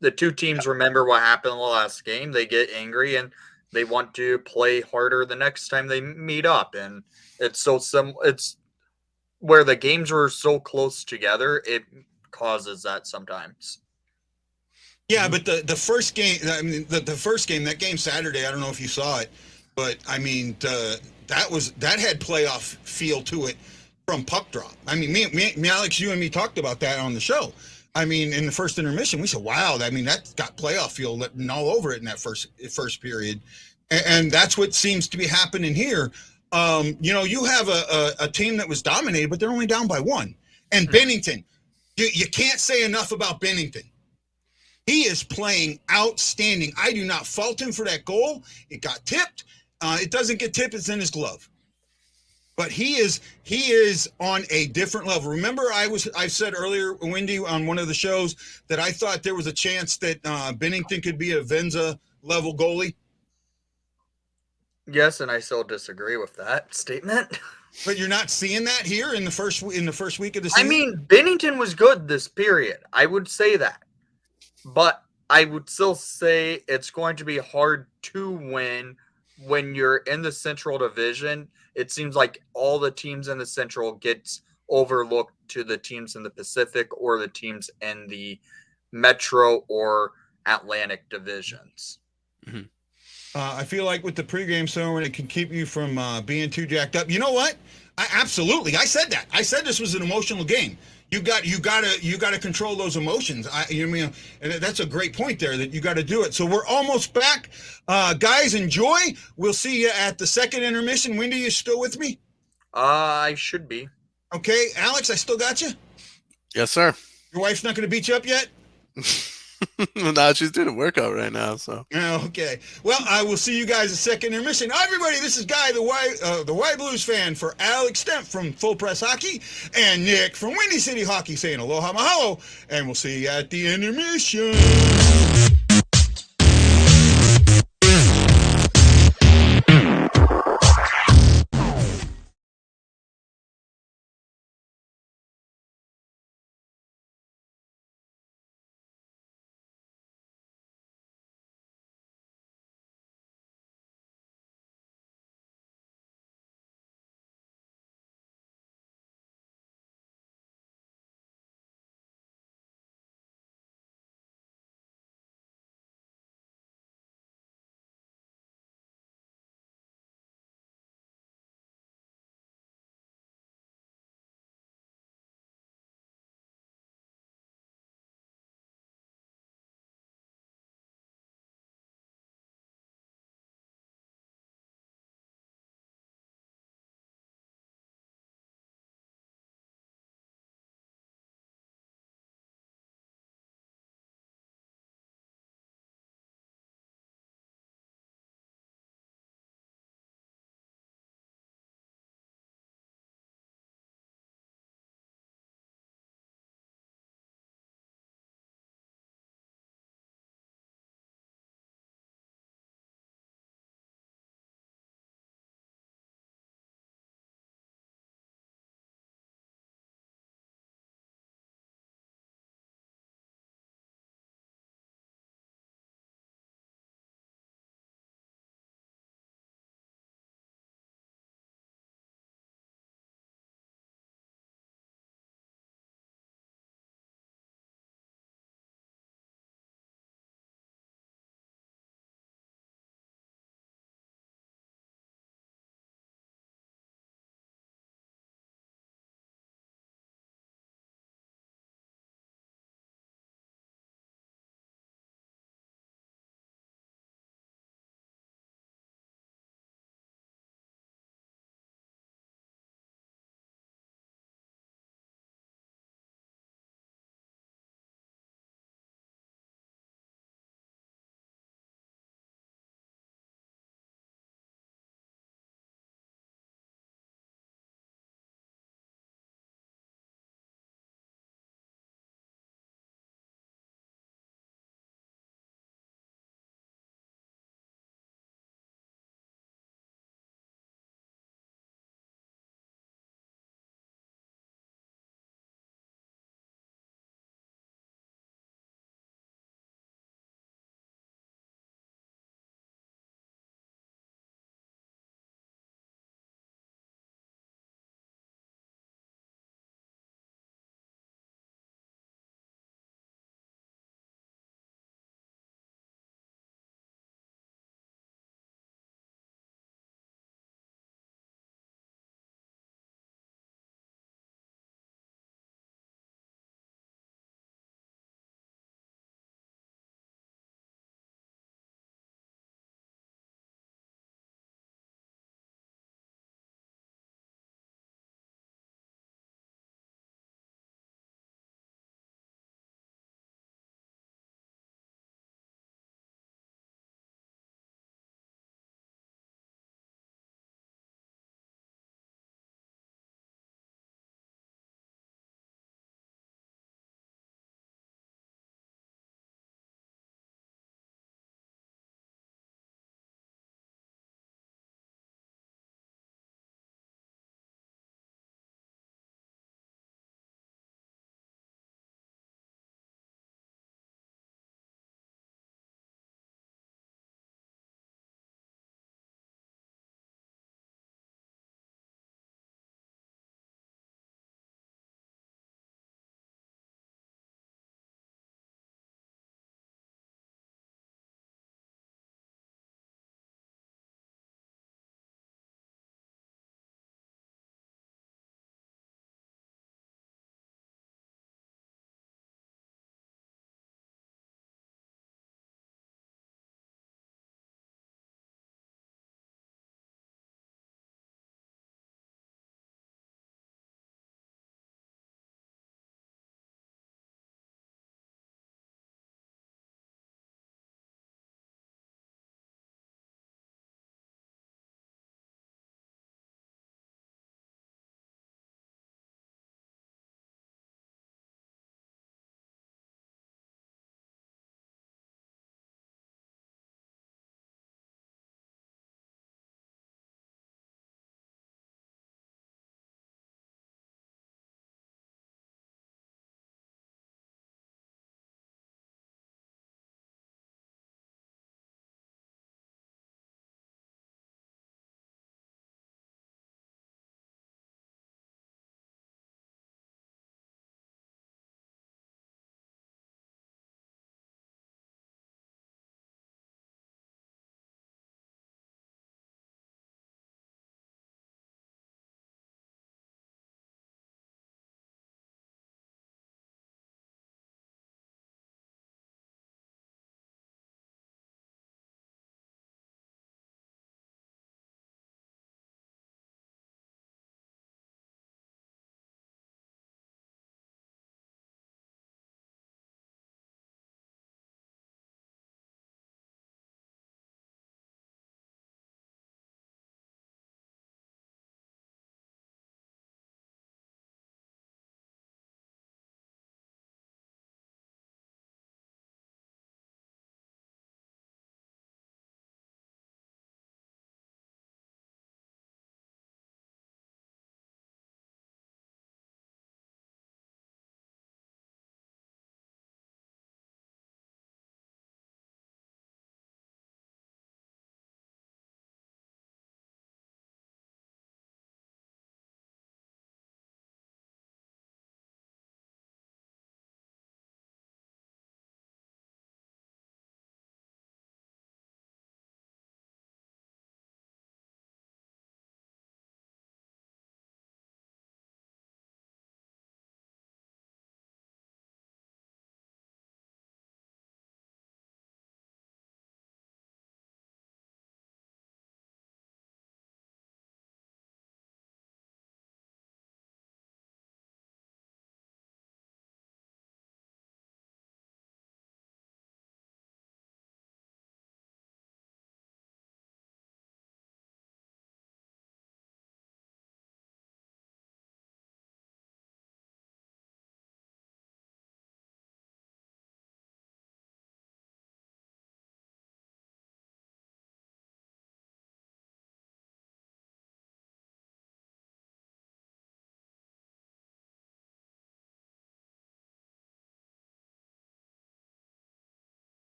The two teams remember what happened in the last game. They get angry and they want to play harder the next time they meet up. And it's it's where the games were so close together, it causes that sometimes. Yeah, but the first game, the first game, that game Saturday, I don't know if you saw it, but I mean, that had playoff feel to it from puck drop. I mean, me, Alex, you and me talked about that on the show. I mean, in the first intermission, we said, "Wow, I mean, that's got playoff feel written all over it in that first period," and that's what seems to be happening here. You have a team that was dominated, but they're only down by 1. And Bennington, you can't say enough about Bennington. He is playing outstanding. I do not fault him for that goal. It got tipped. It doesn't get tipped. It's in his glove. But he is on a different level. Remember, I said earlier, Wendy, on one of the shows that I thought there was a chance that Bennington could be a Venza level goalie. Yes, and I still disagree with that statement. But you're not seeing that here in the first week of the season? I mean, Bennington was good this period. I would say that. But I would still say it's going to be hard to win when you're in the Central Division. It seems like all the teams in the Central gets overlooked to the teams in the Pacific or the teams in the Metro or Atlantic divisions. Mm-hmm. I feel like with the pregame sermon, it can keep you from being too jacked up. You know what? Absolutely. I said that. I said this was an emotional game. You got to control those emotions. And that's a great point there, that you got to do it. So we're almost back, guys. Enjoy. We'll see you at the second intermission. Wendy, you still with me? I should be. Okay, Alex, I still got you. Yes, sir. Your wife's not going to beat you up yet? No, she's doing a workout right now. So okay. Well, I will see you guys at second intermission. Everybody, this is Guy, the Y Blues fan, for Alex Stemp from Full Press Hockey and Nick from Windy City Hockey saying aloha mahalo, and we'll see you at the intermission.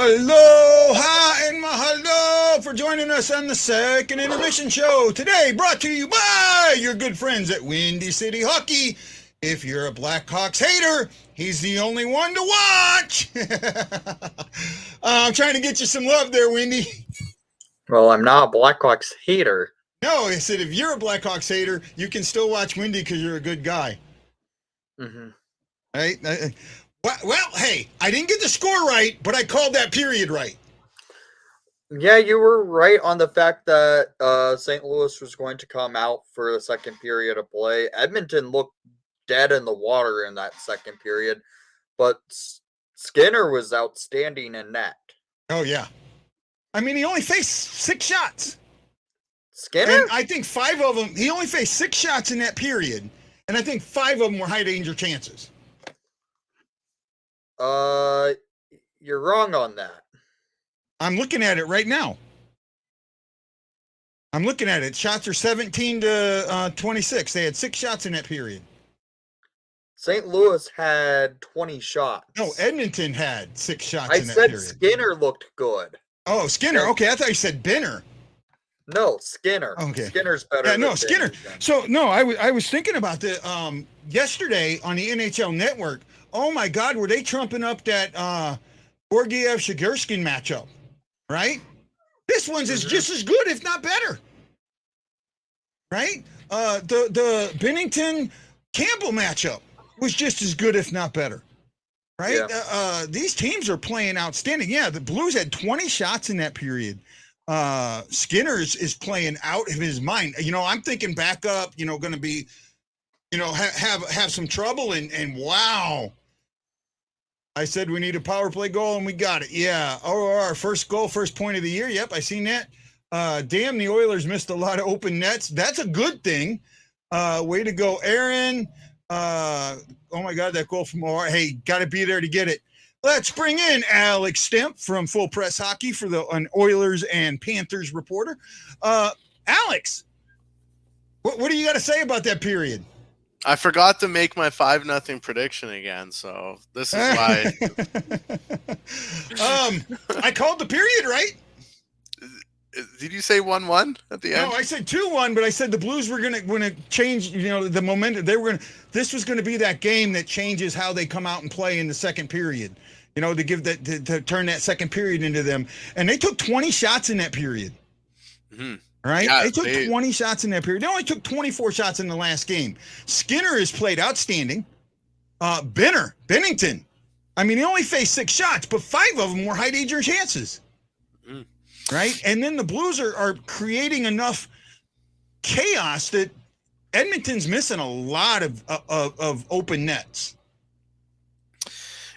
Aloha and mahalo for joining us on the second intermission show. Today brought to you by your good friends at Windy City Hockey. If you're a Blackhawks hater, he's the only one to watch. I'm trying to get you some love there, Windy. Well, I'm not a Blackhawks hater. No, I said if you're a Blackhawks hater, you can still watch Windy because you're a good guy. Mm-hmm. Right? Well, hey, I didn't get the score right, but I called that period right. Yeah, you were right on the fact that St. Louis was going to come out for the second period of play. Edmonton looked dead in the water in that second period, but Skinner was outstanding in net. Oh, yeah. I mean, he only faced 6 shots. Skinner? And I think 5 of them, he only faced 6 shots in that period, and I think 5 of them were high-danger chances. You're wrong on that. I'm looking at it right now. I'm looking at it. Shots are 17 to 26. They had 6 shots in that period. St. Louis had 20 shots. No, Edmonton had 6 shots I in that said period. Skinner looked good. Oh, Skinner. Okay, I thought you said Benner. No, Skinner. Okay. Skinner's better. Yeah, no, than Skinner. Benjamin. So, no, I was thinking about the yesterday on the NHL Network. Oh, my God, were they trumping up that Gorgiev-Shigerskin matchup, right? This one's is just as good, if not better, right? The Bennington-Campbell matchup was just as good, if not better, right? Yeah. These teams are playing outstanding. Yeah, the Blues had 20 shots in that period. Skinner is playing out of his mind. You know, I'm thinking backup, you know, going to be, you know, have some trouble, and wow. I said we need a power play goal, and we got it. Yeah. Oh, our first goal, first point of the year. Yep, I seen that. Damn, the Oilers missed a lot of open nets. That's a good thing. Way to go, Aaron. Oh, my God, that goal from OR. Hey, got to be there to get it. Let's bring in Alex Stemp from Full Press Hockey for an Oilers and Panthers reporter. Alex, what do you got to say about that period? I forgot to make my 5-0 prediction again, so this is why. I called the period right. Did you say 1-1 at the end? No, I said 2-1, but I said the Blues were gonna change. You know, the momentum. This was gonna be that game that changes how they come out and play in the second period. You know, to turn that second period into them, and they took 20 shots in that period. Mm-hmm. Right? Yeah, they took 20 shots in that period. They only took 24 shots in the last game. Skinner has played outstanding. Bennington. I mean, he only faced 6 shots, but 5 of them were high-danger chances. Mm. Right? And then the Blues are creating enough chaos that Edmonton's missing a lot of open nets.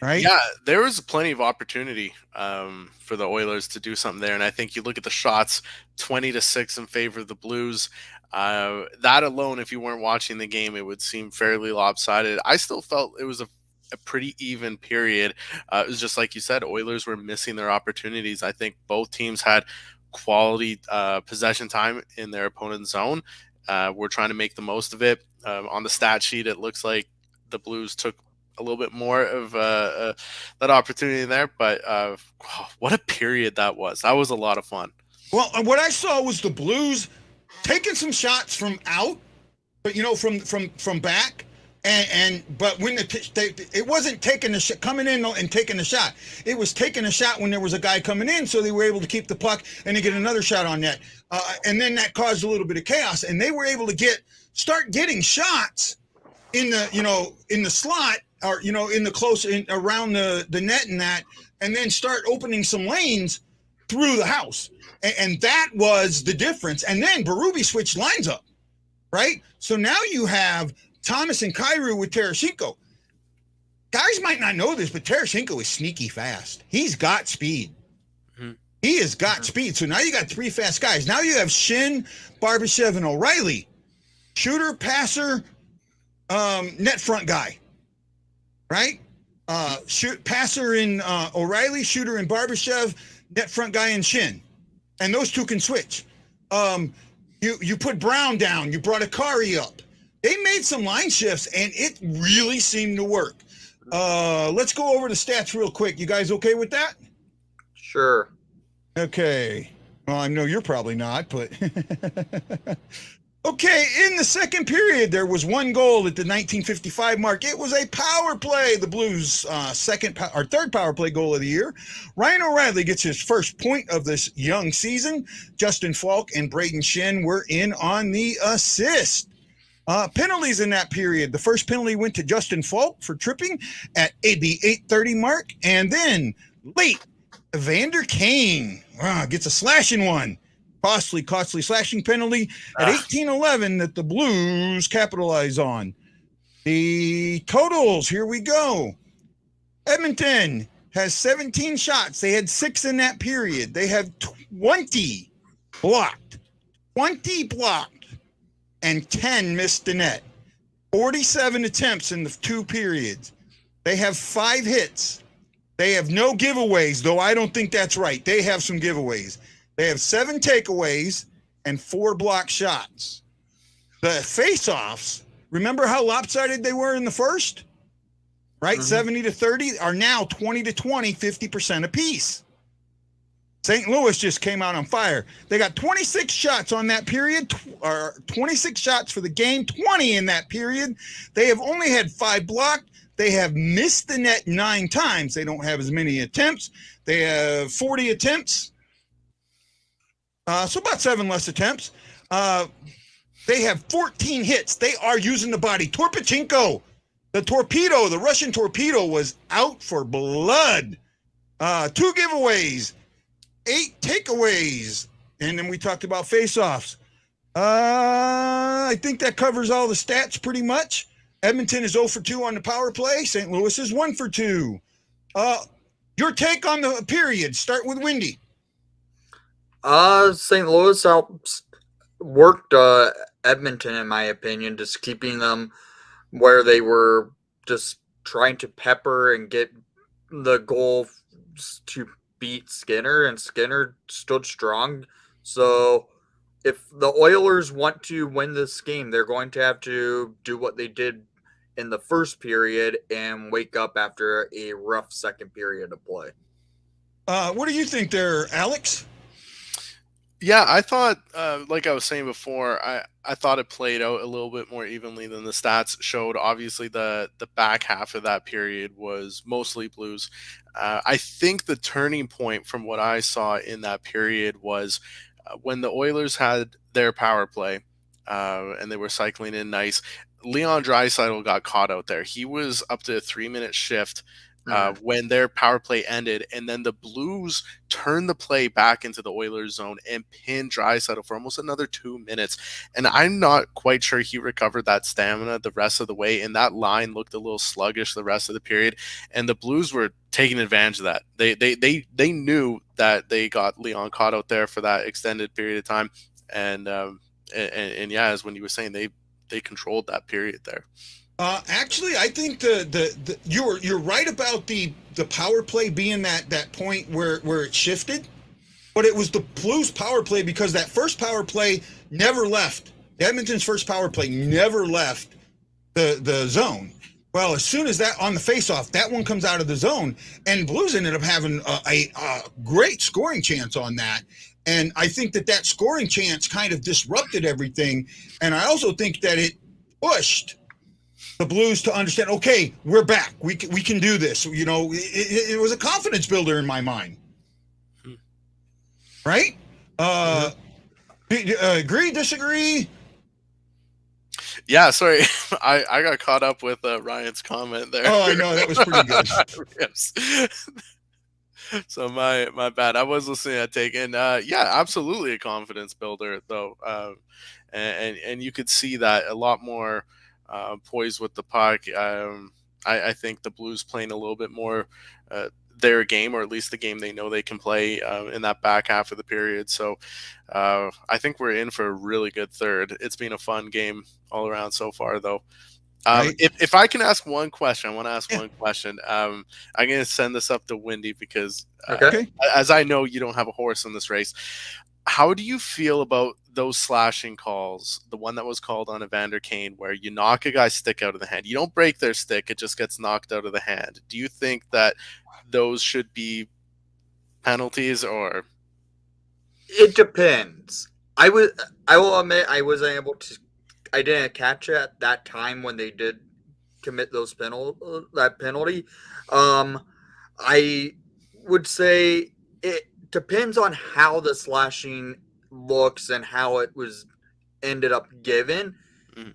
Right? Yeah, there was plenty of opportunity for the Oilers to do something there, and I think you look at the shots, 20-6 in favor of the Blues. That alone, if you weren't watching the game, it would seem fairly lopsided. I still felt it was a pretty even period. It was just like you said, Oilers were missing their opportunities. I think both teams had quality possession time in their opponent's zone. We're trying to make the most of it. On the stat sheet, it looks like the Blues took a little bit more of that opportunity there, but what a period that was. That was a lot of fun. Well, what I saw was the Blues taking some shots from out, but you know, from back, but when it wasn't taking the shot coming in and taking the shot. It was taking a shot when there was a guy coming in, so they were able to keep the puck and to get another shot on net, and then that caused a little bit of chaos, and they were able to start getting shots in the slot, or in the close around the net and then start opening some lanes through the house, and that was the difference. And then Berube switched lines up, right? So now you have Thomas and Kyrou with Tarasenko. Guys might not know this, but Tarasenko is sneaky fast. He's got speed. Mm-hmm. He has got speed. So now you got 3 fast guys. Now you have Shin, Barbashev, and O'Reilly. Shooter, passer, net front guy. Right? Passer in O'Reilly, shooter in Barbashev, net front guy in Shin. And those 2 can switch. You put Brown down. You brought Akari up. They made some line shifts, and it really seemed to work. Let's go over the stats real quick. You guys okay with that? Sure. Okay. Well, I know you're probably not, but okay. In the second period, there was one goal at the 1955 mark. It was a power play. The Blues' third power play goal of the year. Ryan O'Reilly gets his first point of this young season. Justin Falk and Braden Shin were in on the assist. Penalties in that period. The first penalty went to Justin Falk for tripping at the 8:30 mark, and then late, Evander Kane gets a slashing one. Costly slashing penalty at 18:11 that the Blues capitalize on. The totals, here we go. Edmonton has 17 shots. They had 6 in that period. They have 20 blocked. 20 blocked. And 10 missed the net. 47 attempts in the 2 periods. They have 5 hits. They have no giveaways, though I don't think that's right. They have some giveaways. They have 7 takeaways and 4 block shots. The face-offs, remember how lopsided they were in the first? Right? 70-30 are now 20-20, 50% apiece. St. Louis just came out on fire. They got 26 shots on that period, or 26 shots for the game, 20 in that period. They have only had 5 blocked. They have missed the net 9 times. They don't have as many attempts. They have 40 attempts. So about 7 less attempts. They have 14 hits. They are using the body. Torpachenko, the Russian torpedo was out for blood. 2 giveaways. 8 takeaways. And then we talked about face-offs. I think that covers all the stats pretty much. Edmonton is 0 for 2 on the power play. St. Louis is 1 for 2. Your take on the period. Start with Windy. St. Louis worked Edmonton, in my opinion, just keeping them where they were, just trying to pepper and get the goal to beat Skinner, and Skinner stood strong. So if the Oilers want to win this game, they're going to have to do what they did in the first period and wake up after a rough second period of play. What do you think there, Alex? Yeah, I thought, like I was saying before, I thought it played out a little bit more evenly than the stats showed. Obviously, the back half of that period was mostly Blues. I think the turning point from what I saw in that period was when the Oilers had their power play and they were cycling in nice. Leon Draisaitl got caught out there. He was up to a 3-minute shift when their power play ended, and then the Blues turned the play back into the Oilers zone and pinned Draisaitl for almost another 2 minutes. And I'm not quite sure he recovered that stamina the rest of the way, and that line looked a little sluggish the rest of the period. And the Blues were taking advantage of that. They knew that they got Leon caught out there for that extended period of time, and yeah, as when you were saying, they controlled that period there. Actually, I think you're right about the power play being that point where it shifted, but it was the Blues power play because that first power play never left. Edmonton's first power play never left the zone. Well, as soon as that on the faceoff, that one comes out of the zone, and Blues ended up having a great scoring chance on that. And I think that scoring chance kind of disrupted everything. And I also think that it pushed the Blues to understand, okay, we're back. We can do this. You know, it was a confidence builder in my mind. Right? Agree, disagree? Yeah, sorry. I got caught up with Ryan's comment there. Oh, I know. That was pretty good. Yes. So my bad. I was listening at take, and yeah, absolutely a confidence builder though, and you could see that a lot more poised with the puck. I think the Blues playing a little bit more their game, or at least the game they know they can play in that back half of the period. So I think we're in for a really good third. It's been a fun game all around so far, though. Right. If I can ask one question, I want to ask one question. I'm going to send this up to Windy because, as I know, you don't have a horse in this race. How do you feel about those slashing calls? The one that was called on Evander Kane, where you knock a guy's stick out of the hand. You don't break their stick; it just gets knocked out of the hand. Do you think that those should be penalties or? It depends. I will admit I wasn't able to. I didn't catch it at that time when they did commit that penalty. I would say it depends on how the slashing looks and how it was ended up given. Mm.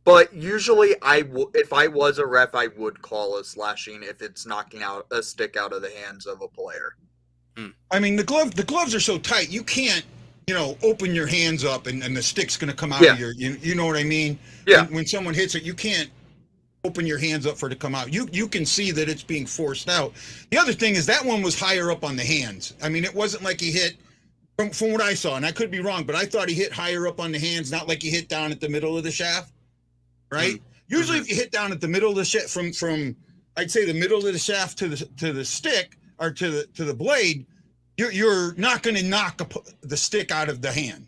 But usually, if I was a ref, I would call a slashing if it's knocking out a stick out of the hands of a player. I mean, the gloves are so tight, you can't, open your hands up and the stick's going to come out of your, you know what I mean? Yeah. When someone hits it, you can't open your hands up for it to come out. You can see that it's being forced out. The other thing is that one was higher up on the hands. I mean, it wasn't like he hit, from what I saw, and I could be wrong, but I thought he hit higher up on the hands, not like he hit down at the middle of the shaft, right? Usually if you hit down at the middle of the shaft, from I'd say the middle of the shaft to the stick, or to the blade, you're not going to knock the stick out of the hand.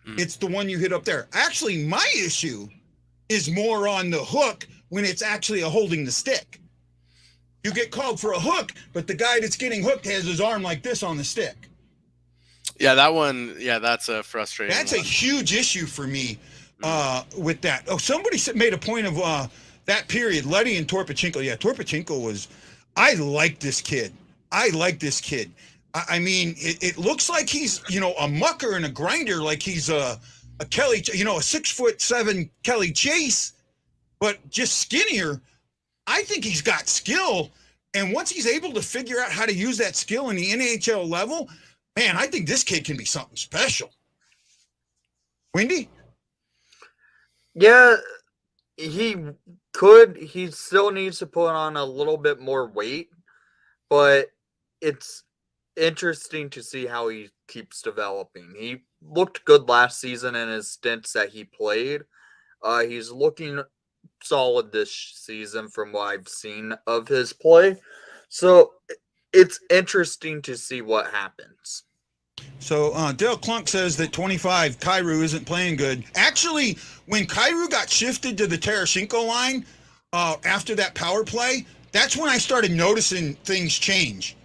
It's the one you hit up there. Actually, my issue is more on the hook when it's actually holding the stick. You get called for a hook, but the guy that's getting hooked has his arm like this on the stick. Yeah, that one. Yeah, that's a frustrating. That's a huge issue for me with that. Oh, somebody made a point of that period. Letty and Torpachenko. Yeah, Torpachenko was. I like this kid. I mean, it looks like he's, a mucker and a grinder, like he's a Kelly, a 6'7" Kelly Chase, but just skinnier. I think he's got skill. And once he's able to figure out how to use that skill in the NHL level, man, I think this kid can be something special. Windy? Yeah, he could. He still needs to put on a little bit more weight, but it's interesting to see how he keeps developing. He looked good last season in his stints that he played. He's looking solid this season from what I've seen of his play. So it's interesting to see what happens. So Dale Clunk says that 25, Kyrou isn't playing good. Actually, when Kyrou got shifted to the Tarasenko line after that power play, that's when I started noticing things change.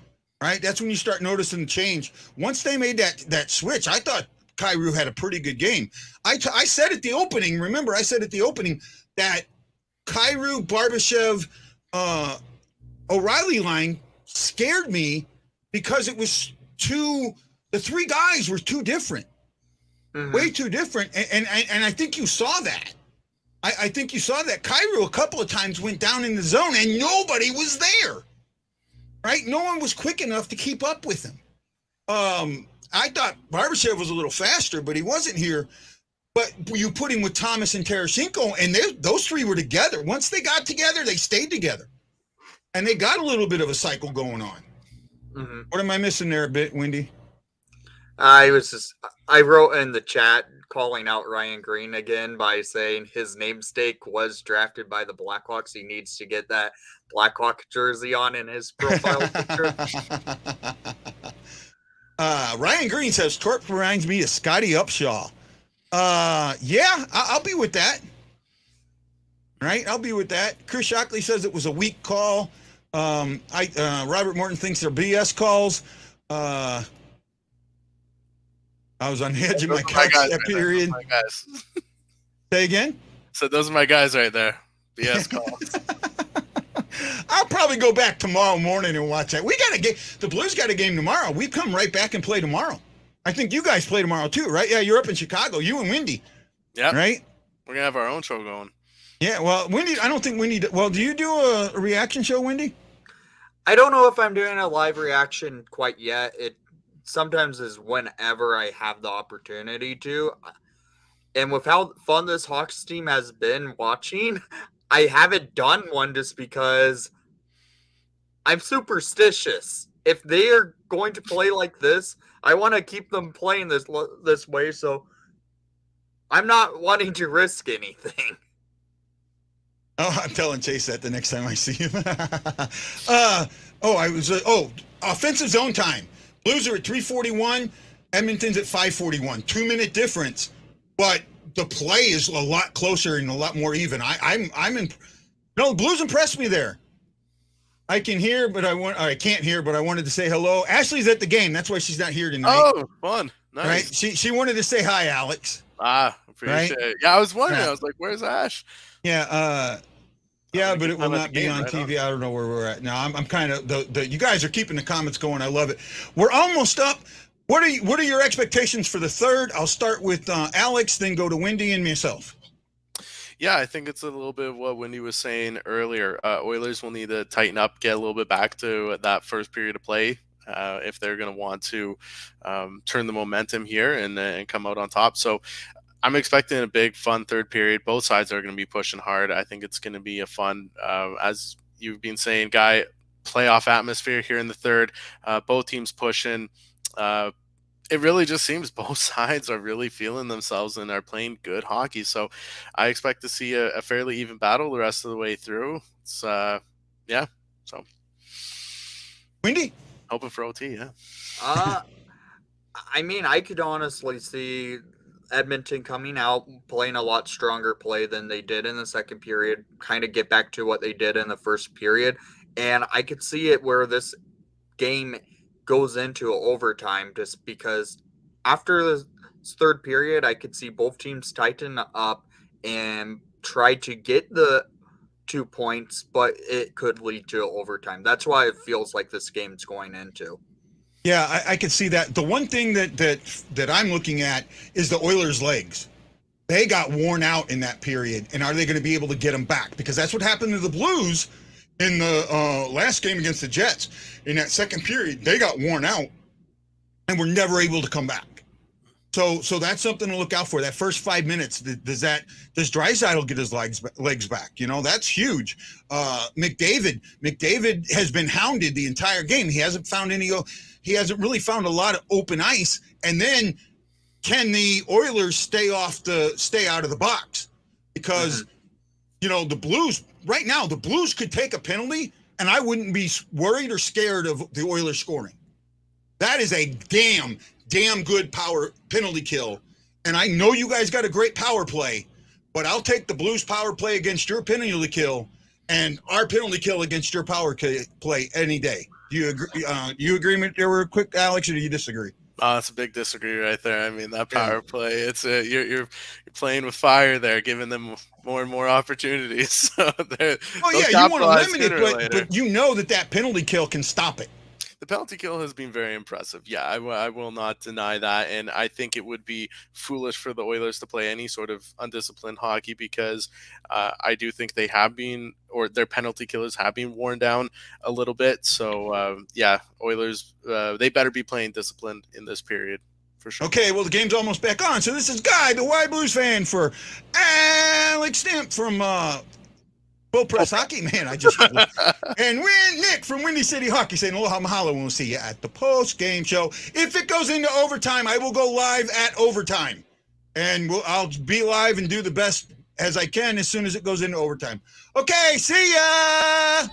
Right? That's when you start noticing the change. Once they made that switch, I thought Kyrou had a pretty good game. I said at the opening, remember, I said at the opening that Kyrou, Barbashev, O'Reilly line scared me because it was the three guys were too different. Way too different. And I think you saw that. I think you saw that. Kyrou a couple of times went down in the zone and nobody was there. Right? No one was quick enough to keep up with him. I thought Barbashev was a little faster, but he wasn't here. But you put him with Thomas and Tarasenko, and those three were together. Once they got together, they stayed together. And they got a little bit of a cycle going on. What am I missing there a bit, Wendy? I wrote in the chat calling out Ryan Green again by saying his namesake was drafted by the Blackhawks. He needs to get that Blackhawk jersey on in his profile picture. Ryan Green says Torp reminds me of Scotty Upshaw. Yeah, I'll be with that. Right, I'll be with that. Chris Shockley says it was a weak call. Robert Morton thinks they're BS calls. I was on the edge of my couch that period. Say again? So those are my guys right there. BS calls. I'll probably go back tomorrow morning and watch that. We got a game. The Blues got a game tomorrow. We come right back and play tomorrow. I think you guys play tomorrow too, right? Yeah, you're up in Chicago. You and Wendy. Yeah. Right? We're going to have our own show going. Yeah, well, Wendy, I don't think Wendy. Well, do you do a reaction show, Wendy? I don't know if I'm doing a live reaction quite yet. It sometimes is whenever I have the opportunity to. And with how fun this Hawks team has been watching, I haven't done one just because I'm superstitious. If they are going to play like this, I want to keep them playing this way, so I'm not wanting to risk anything. Oh, I'm telling Chase that the next time I see him. Offensive zone time. Blues are at 3:41. Edmonton's at 5:41. 2-minute difference, but the play is a lot closer and a lot more even. I'm in. No, the Blues impressed me there. I can hear, but I can't hear, but I wanted to say hello. Ashley's at the game. That's why she's not here tonight. Oh, fun. Nice. Right? She wanted to say hi, Alex. Appreciate it. Yeah, I was wondering. I was like, where's Ash? Yeah, but it will not be on TV. I don't know where we're at now. I'm kind of you guys are keeping the comments going. I love it. We're almost up. What are your expectations for the third? I'll start with Alex, then go to Wendy and myself. Yeah, I think it's a little bit of what Wendy was saying earlier. Oilers will need to tighten up, get a little bit back to that first period of play if they're going to want to turn the momentum here and come out on top. So I'm expecting a big, fun third period. Both sides are going to be pushing hard. I think it's going to be a fun, as you've been saying, Guy, playoff atmosphere here in the third. Both teams pushing. It really just seems both sides are really feeling themselves and are playing good hockey. So I expect to see a fairly even battle the rest of the way through. It's, So Wendy? Hoping for OT, yeah. I mean, I could honestly see Edmonton coming out, playing a lot stronger play than they did in the second period, kind of get back to what they did in the first period. And I could see it where this game goes into overtime, just because after the third period, I could see both teams tighten up and try to get the 2 points, but it could lead to overtime. That's why it feels like this game's going into. Yeah, I could see that. The one thing that I'm looking at is the Oilers' legs. They got worn out in that period, and are they going to be able to get them back? Because that's what happened to the Blues in the last game against the Jets. In that second period, they got worn out and were never able to come back. So that's something to look out for. That first 5 minutes, does Draisaitl get his legs back? You know, that's huge. McDavid has been hounded the entire game. He hasn't really found a lot of open ice. And then can the Oilers stay out of the box? Because you know, the Blues right now, the Blues could take a penalty and I wouldn't be worried or scared of the Oilers scoring. That is a damn good power penalty kill. And I know you guys got a great power play, but I'll take the Blues power play against your penalty kill and our penalty kill against your power play any day. Do you agree? You agree with real quick, Alex, or do you disagree? It's a big disagree right there. I mean, that power play, it's you're playing with fire there, giving them more and more opportunities. So you want to limit it, but you know that penalty kill can stop it. The penalty kill has been very impressive. Yeah, I will not deny that. And I think it would be foolish for the Oilers to play any sort of undisciplined hockey because I do think they have been, or their penalty killers have been worn down a little bit. So, Oilers, they better be playing disciplined in this period. For sure. Okay, well, the game's almost back on. So this is Guy, the Y Blues fan, for Alex Stamp from Full Press Hockey, man. And Nick from Windy City Hockey saying aloha mahalo, and we'll see you at the post-game show. If it goes into overtime, I will go live at overtime. And I'll be live and do the best as I can as soon as it goes into overtime. Okay, see ya!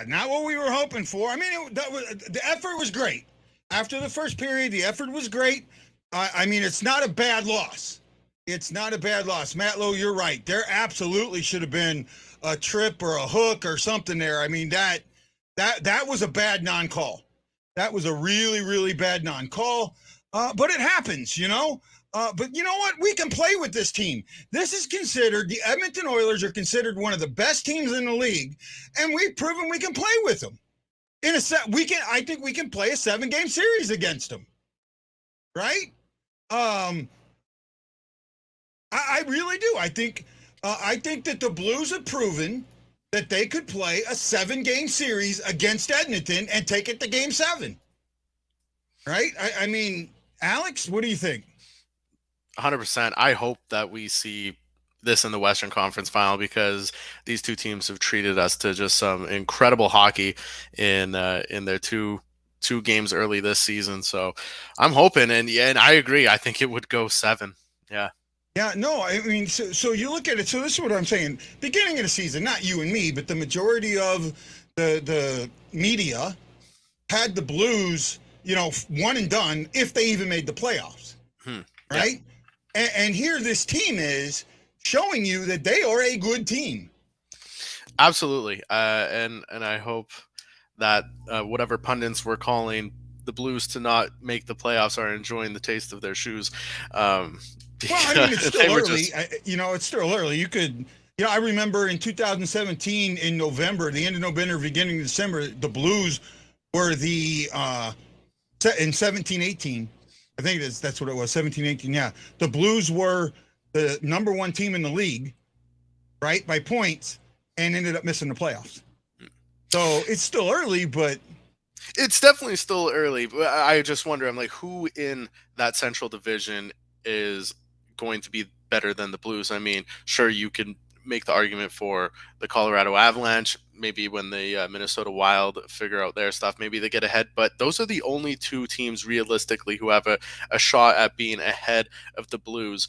Not what we were hoping for. I mean, the effort was great. After the first period, the effort was great. I mean, it's not a bad loss. It's not a bad loss. Matt Lowe, you're right. There absolutely should have been a trip or a hook or something there. I mean, that was a bad non-call. That was a really, really bad non-call. But it happens, you know. But you know what? We can play with this team. This is considered, the Edmonton Oilers are considered one of the best teams in the league, and we've proven we can play with them. I think we can play a 7-game series against them. Right? I really do. I think that the Blues have proven that they could play a 7-game series against Edmonton and take it to Game 7. Right? I mean, Alex, what do you think? 100%. I hope that we see this in the Western Conference Final, because these two teams have treated us to just some incredible hockey in their two games early this season. So I'm hoping, and I agree. I think it would go 7. Yeah. Yeah, no, I mean, so you look at it. So this is what I'm saying. Beginning of the season, not you and me, but the majority of the media had the Blues, you know, one and done if they even made the playoffs. Right? Yeah. And here this team is showing you that they are a good team. Absolutely. And I hope that whatever pundits were calling the Blues to not make the playoffs are enjoying the taste of their shoes. Well, I mean, it's still early. It's still early. You could, I remember in 2017 in November, the end of November, beginning of December, the Blues were the in 17-18. I think that's what it was, 17-18. Yeah, the Blues were the number 1 team in the league, right, by points, and ended up missing the playoffs. So it's still early, but it's definitely still early. But I just wonder, I'm like, who in that Central Division is going to be better than the Blues? I mean, sure, you can make the argument for the Colorado Avalanche, maybe when the Minnesota Wild figure out their stuff, maybe they get ahead, but those are the only 2 teams realistically who have a shot at being ahead of the Blues.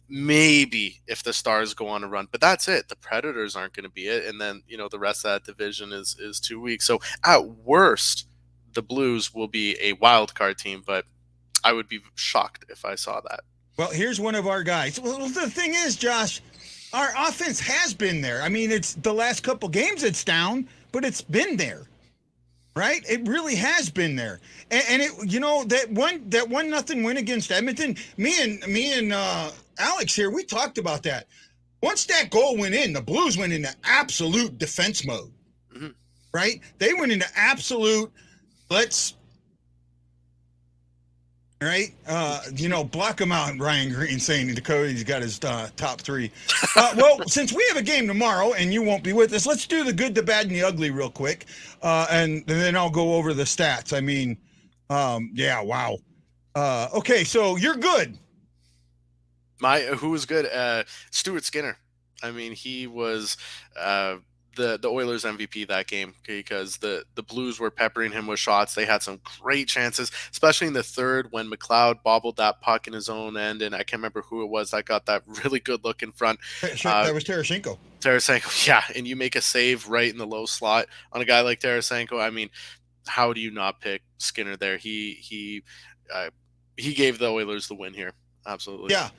Maybe if the Stars go on a run, but that's it. The Predators aren't going to be it, and then the rest of that division is 2 weeks. So at worst, the Blues will be a wild card team, but I would be shocked if I saw that. Well, here's one of our guys. Well, the thing is, Josh, our offense has been there. I mean, it's the last couple games it's down, but it's been there, right? It really has been there. And it, that 1-0 win against Edmonton, me and Alex here, we talked about that. Once that goal went in, the Blues went into absolute defense mode, right? They went into absolute, right? Block him out, Ryan Green saying Dakota's got his top 3. Well, since we have a game tomorrow and you won't be with us, let's do the good, the bad, and the ugly real quick. And then I'll go over the stats. I mean, yeah, wow. Okay, so you're good. Who was good? Stuart Skinner. I mean, he was the Oilers MVP that game, because the Blues were peppering him with shots. They had some great chances, especially in the third when McLeod bobbled that puck in his own end, and I can't remember who it was that got that really good look in front. That was Tarasenko. Yeah, and you make a save right in the low slot on a guy like Tarasenko. I mean, how do you not pick Skinner there? He gave the Oilers the win here. Absolutely. Yeah.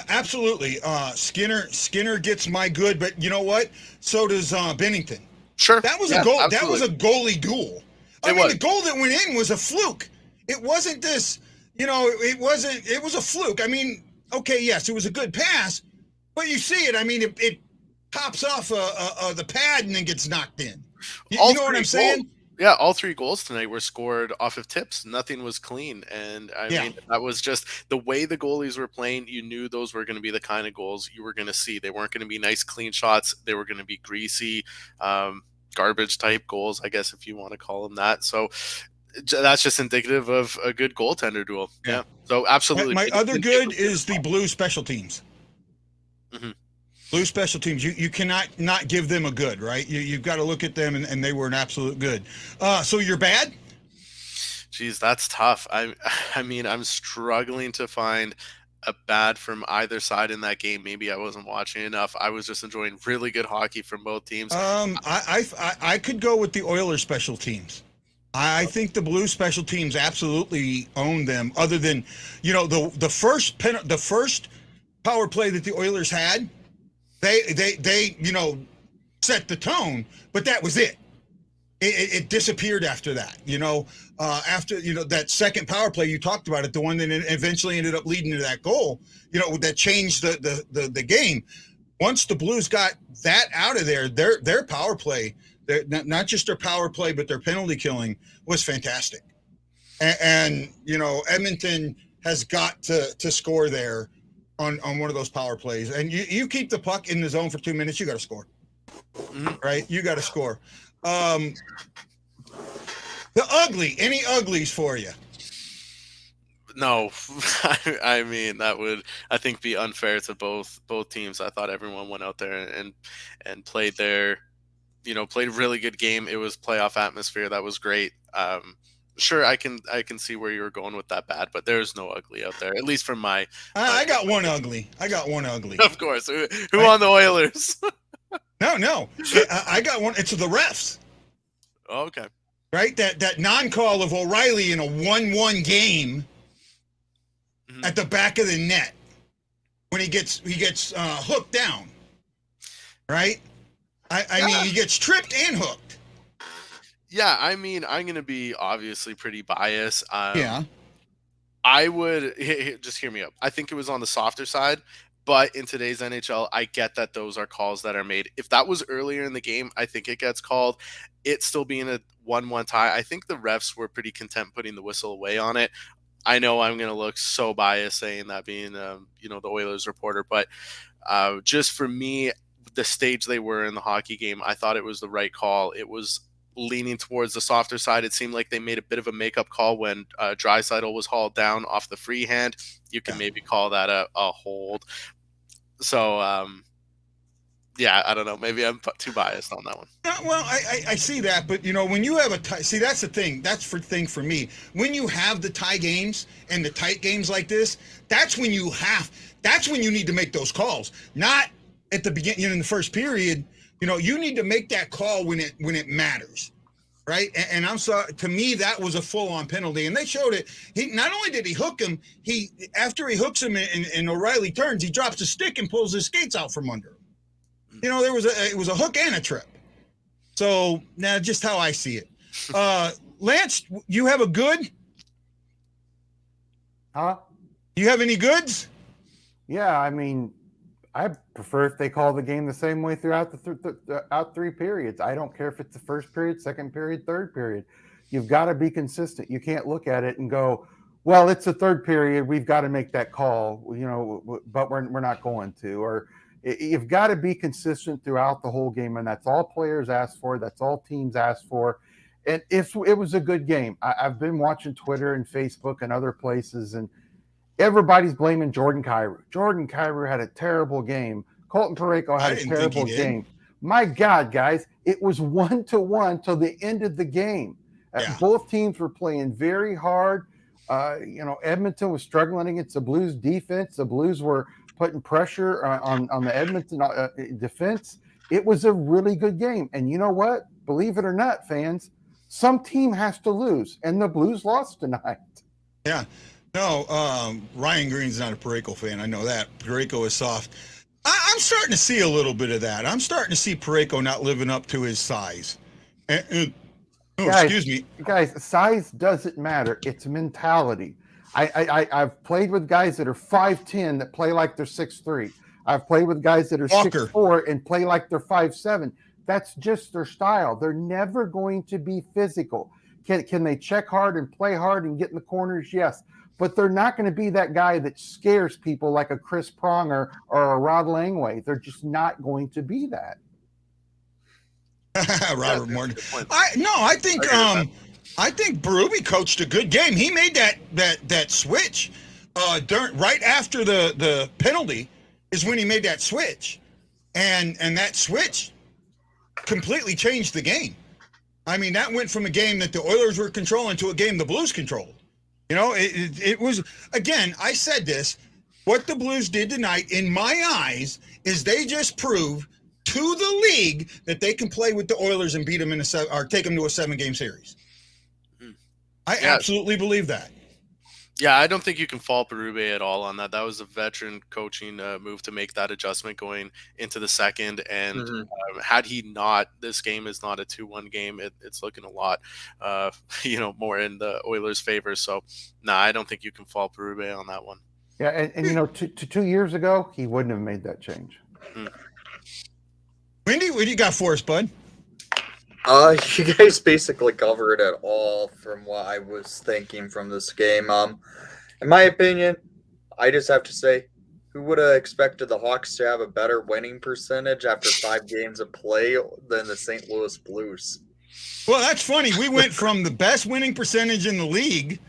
Absolutely. Skinner gets my good, but you know what? So does Bennington. Sure. That was a goal. Absolutely. That was a goalie duel. The goal that went in was a fluke. It wasn't this, it was a fluke. I mean, okay, yes, it was a good pass, but you see it. I mean, it pops off the pad and then gets knocked in. You know what I'm saying? Yeah, all 3 goals tonight were scored off of tips. Nothing was clean. And I mean, that was just the way the goalies were playing. You knew those were going to be the kind of goals you were going to see. They weren't going to be nice, clean shots. They were going to be greasy, garbage type goals, I guess, if you want to call them that. So that's just indicative of a good goaltender duel. Yeah. So absolutely. My other good is the Blue special teams. Mm-hmm. Blue special teams, you cannot not give them a good, right? You've got to look at them, and they were an absolute good. So you're bad? Geez, that's tough. I mean, I'm struggling to find a bad from either side in that game. Maybe I wasn't watching enough. I was just enjoying really good hockey from both teams. I could go with the Oilers special teams. I think the Blues special teams absolutely owned them. Other than, the first power play that the Oilers had, they set the tone, but that was it. It disappeared after that. After that second power play you talked about it, the one that eventually ended up leading to that goal, that changed the game. Once the Blues got that out of there, their power play, not just their power play, but their penalty killing was fantastic. And Edmonton has got to score there on one of those power plays. And you keep the puck in the zone for 2 minutes, you got to score. Right? You got to score. Any uglies for you? No, I mean, that would, I think, be unfair to both teams. I thought everyone went out there and played their, played a really good game. It was playoff atmosphere. That was great. Sure, I can see where you were going with that bad, but there's no ugly out there, at least from my. I got one ugly. Of course. Who on the Oilers? No. I got one. It's the refs. Oh, okay. Right? That non-call of O'Reilly in a 1-1 game at the back of the net when he gets hooked down. Right? I mean, he gets tripped and hooked. Yeah, I mean, I'm going to be obviously pretty biased. Yeah. I would just hear me up. I think it was on the softer side. But in today's NHL, I get that those are calls that are made. If that was earlier in the game, I think it gets called. It still being a 1-1 tie, I think the refs were pretty content putting the whistle away on it. I know I'm going to look so biased saying that being, the Oilers reporter. But just for me, the stage they were in the hockey game, I thought it was the right call. It was leaning towards the softer side. It seemed like they made a bit of a makeup call when Draisaitl was hauled down off the free hand. You can maybe call that a hold. So, I don't know. Maybe I'm too biased on that one. Well, I see that, but when you have a tie, see, that's the thing. That's the thing for me. When you have the tie games and the tight games like this, that's when you need to make those calls. Not at the beginning in the first period. You need to make that call when it matters, right? And I'm sorry, to me that was a full-on penalty, and they showed it. He not only did he hook him, after he hooks him and O'Reilly turns, he drops a stick and pulls his skates out from under him. It was a hook and a trip. So now, just how I see it. Lance, you have a good? Huh? You have any goods? Yeah, I mean, I prefer if they call the game the same way throughout the 3 periods. I don't care if it's the first period, second period, third period. You've got to be consistent. You can't look at it and go, well, it's the third period, we've got to make that call, but we're not going to. Or you've got to be consistent throughout the whole game, and that's all players ask for. That's all teams ask for. And if it was a good game, I've been watching Twitter and Facebook and other places, and everybody's blaming Jordan Kyrou. Jordan Kyrou had a terrible game. Colton Parayko had a terrible game. My God, guys, it was 1-1 till the end of the game. Both teams were playing very hard. Edmonton was struggling against the Blues defense. The Blues were putting pressure on the Edmonton defense. It was a really good game. And you know what? Believe it or not, fans, some team has to lose, and the Blues lost tonight. Yeah. No, Ryan Green's not a Parayko fan. I know that. Parayko is soft. I'm starting to see a little bit of that. I'm starting to see Parayko not living up to his size. Excuse me. Guys, size doesn't matter. It's mentality. I've played with guys that are 5'10" that play like they're 6'3". I've played with guys that are 6'4" and play like they're 5'7". That's just their style. They're never going to be physical. Can they check hard and play hard and get in the corners? Yes. But they're not going to be that guy that scares people like a Chris Pronger or a Rod Langway. They're just not going to be that. Robert Morgan. I think Berube coached a good game. He made that switch right after the penalty is when he made that switch, and that switch completely changed the game. I mean, that went from a game that the Oilers were controlling to a game the Blues controlled. You know, it was, again, I said this, what the Blues did tonight, in my eyes, is they just proved to the league that they can play with the Oilers and beat them or take them to a 7-game series. I absolutely believe that. Yeah, I don't think you can fault Berube at all on that. That was a veteran coaching move to make that adjustment going into the second. And had he not, this game is not a 2-1 game. It's looking a lot, more in the Oilers' favor. So, no, I don't think you can fault Berube on that one. Yeah, and 2 years ago, he wouldn't have made that change. Wendy, what do you got for us, bud? You guys basically covered it all from what I was thinking from this game. In my opinion, I just have to say, who would have expected the Hawks to have a better winning percentage after 5 games of play than the St. Louis Blues? Well, that's funny. We went from the best winning percentage in the league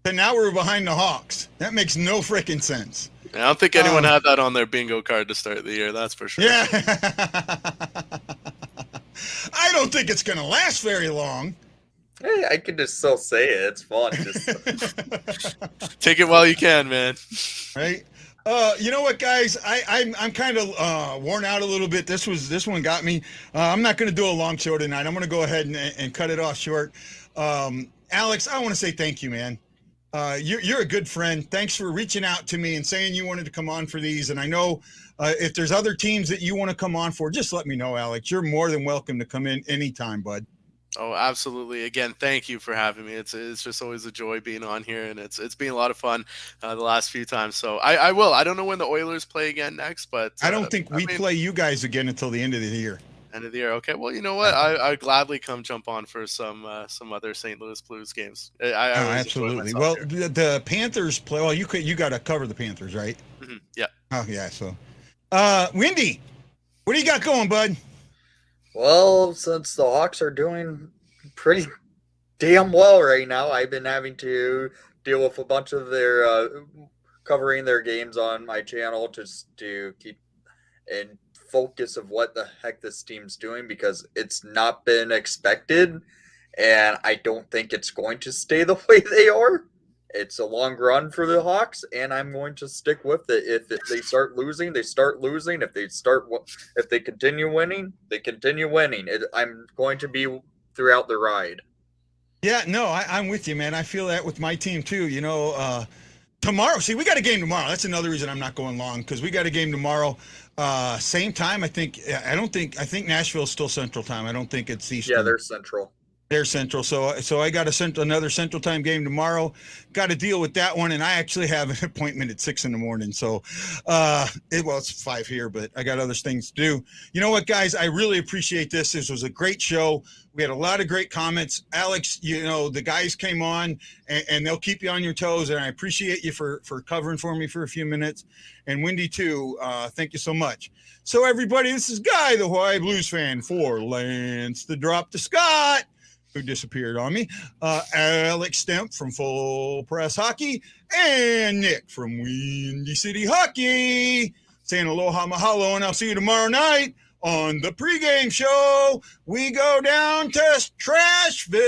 to now we're behind the Hawks. That makes no freaking sense. I don't think anyone had that on their bingo card to start the year. That's for sure. Yeah. I don't think it's going to last very long. Hey, I can just still say it. It's fun. Take it while you can, man. Right. You know what, guys? I'm kind of worn out a little bit. This one got me. I'm not going to do a long show tonight. I'm going to go ahead and cut it off short. Alex, I want to say thank you, man. You're a good friend. Thanks for reaching out to me and saying you wanted to come on for these. And I know if there's other teams that you want to come on for, just let me know, Alex. You're more than welcome to come in anytime, bud. Oh, absolutely. Again, thank you for having me. It's just always a joy being on here, and it's been a lot of fun the last few times. So I will. I don't know when the Oilers play again next, but I don't think we play you guys again until the end of the year. End of the year. Okay. Well, you know what? I'd gladly come jump on for some other St. Louis Blues games. Absolutely. Well, the Panthers play. Well, you got to cover the Panthers, right? Mm-hmm. Yeah. Oh yeah. So, Wendy, what do you got going, bud? Well, since the Hawks are doing pretty damn well right now, I've been having to deal with a bunch of their covering their games on my channel just to keep in focus of what the heck this team's doing, because it's not been expected, and I don't think it's going to stay the way they are. It's a long run for the Hawks, and I'm going to stick with it. If they start losing, they start losing. If they continue winning, they continue winning. I'm going to be throughout the ride. Yeah, no, I'm with you, man. I feel that with my team too. You know, tomorrow. See, we got a game tomorrow. That's another reason I'm not going long, because we got a game tomorrow. Same time. I think Nashville's still Central Time. I don't think it's Eastern. Yeah, they're Central. They're Central. So I got another Central Time game tomorrow. Got to deal with that one, and I actually have an appointment at 6 a.m. So, it's 5 here, but I got other things to do. You know what, guys? I really appreciate this. This was a great show. We had a lot of great comments. Alex, you know, the guys came on, and they'll keep you on your toes, and I appreciate you for covering for me for a few minutes. And Wendy, too, thank you so much. So, everybody, this is Guy, the Hawaii Blues fan, for Lance the Drop to Scott, who disappeared on me, Alex Stemp from Full Press Hockey, and Nick from Windy City Hockey, saying aloha mahalo, and I'll see you tomorrow night on the pregame show. We go down to Trashville.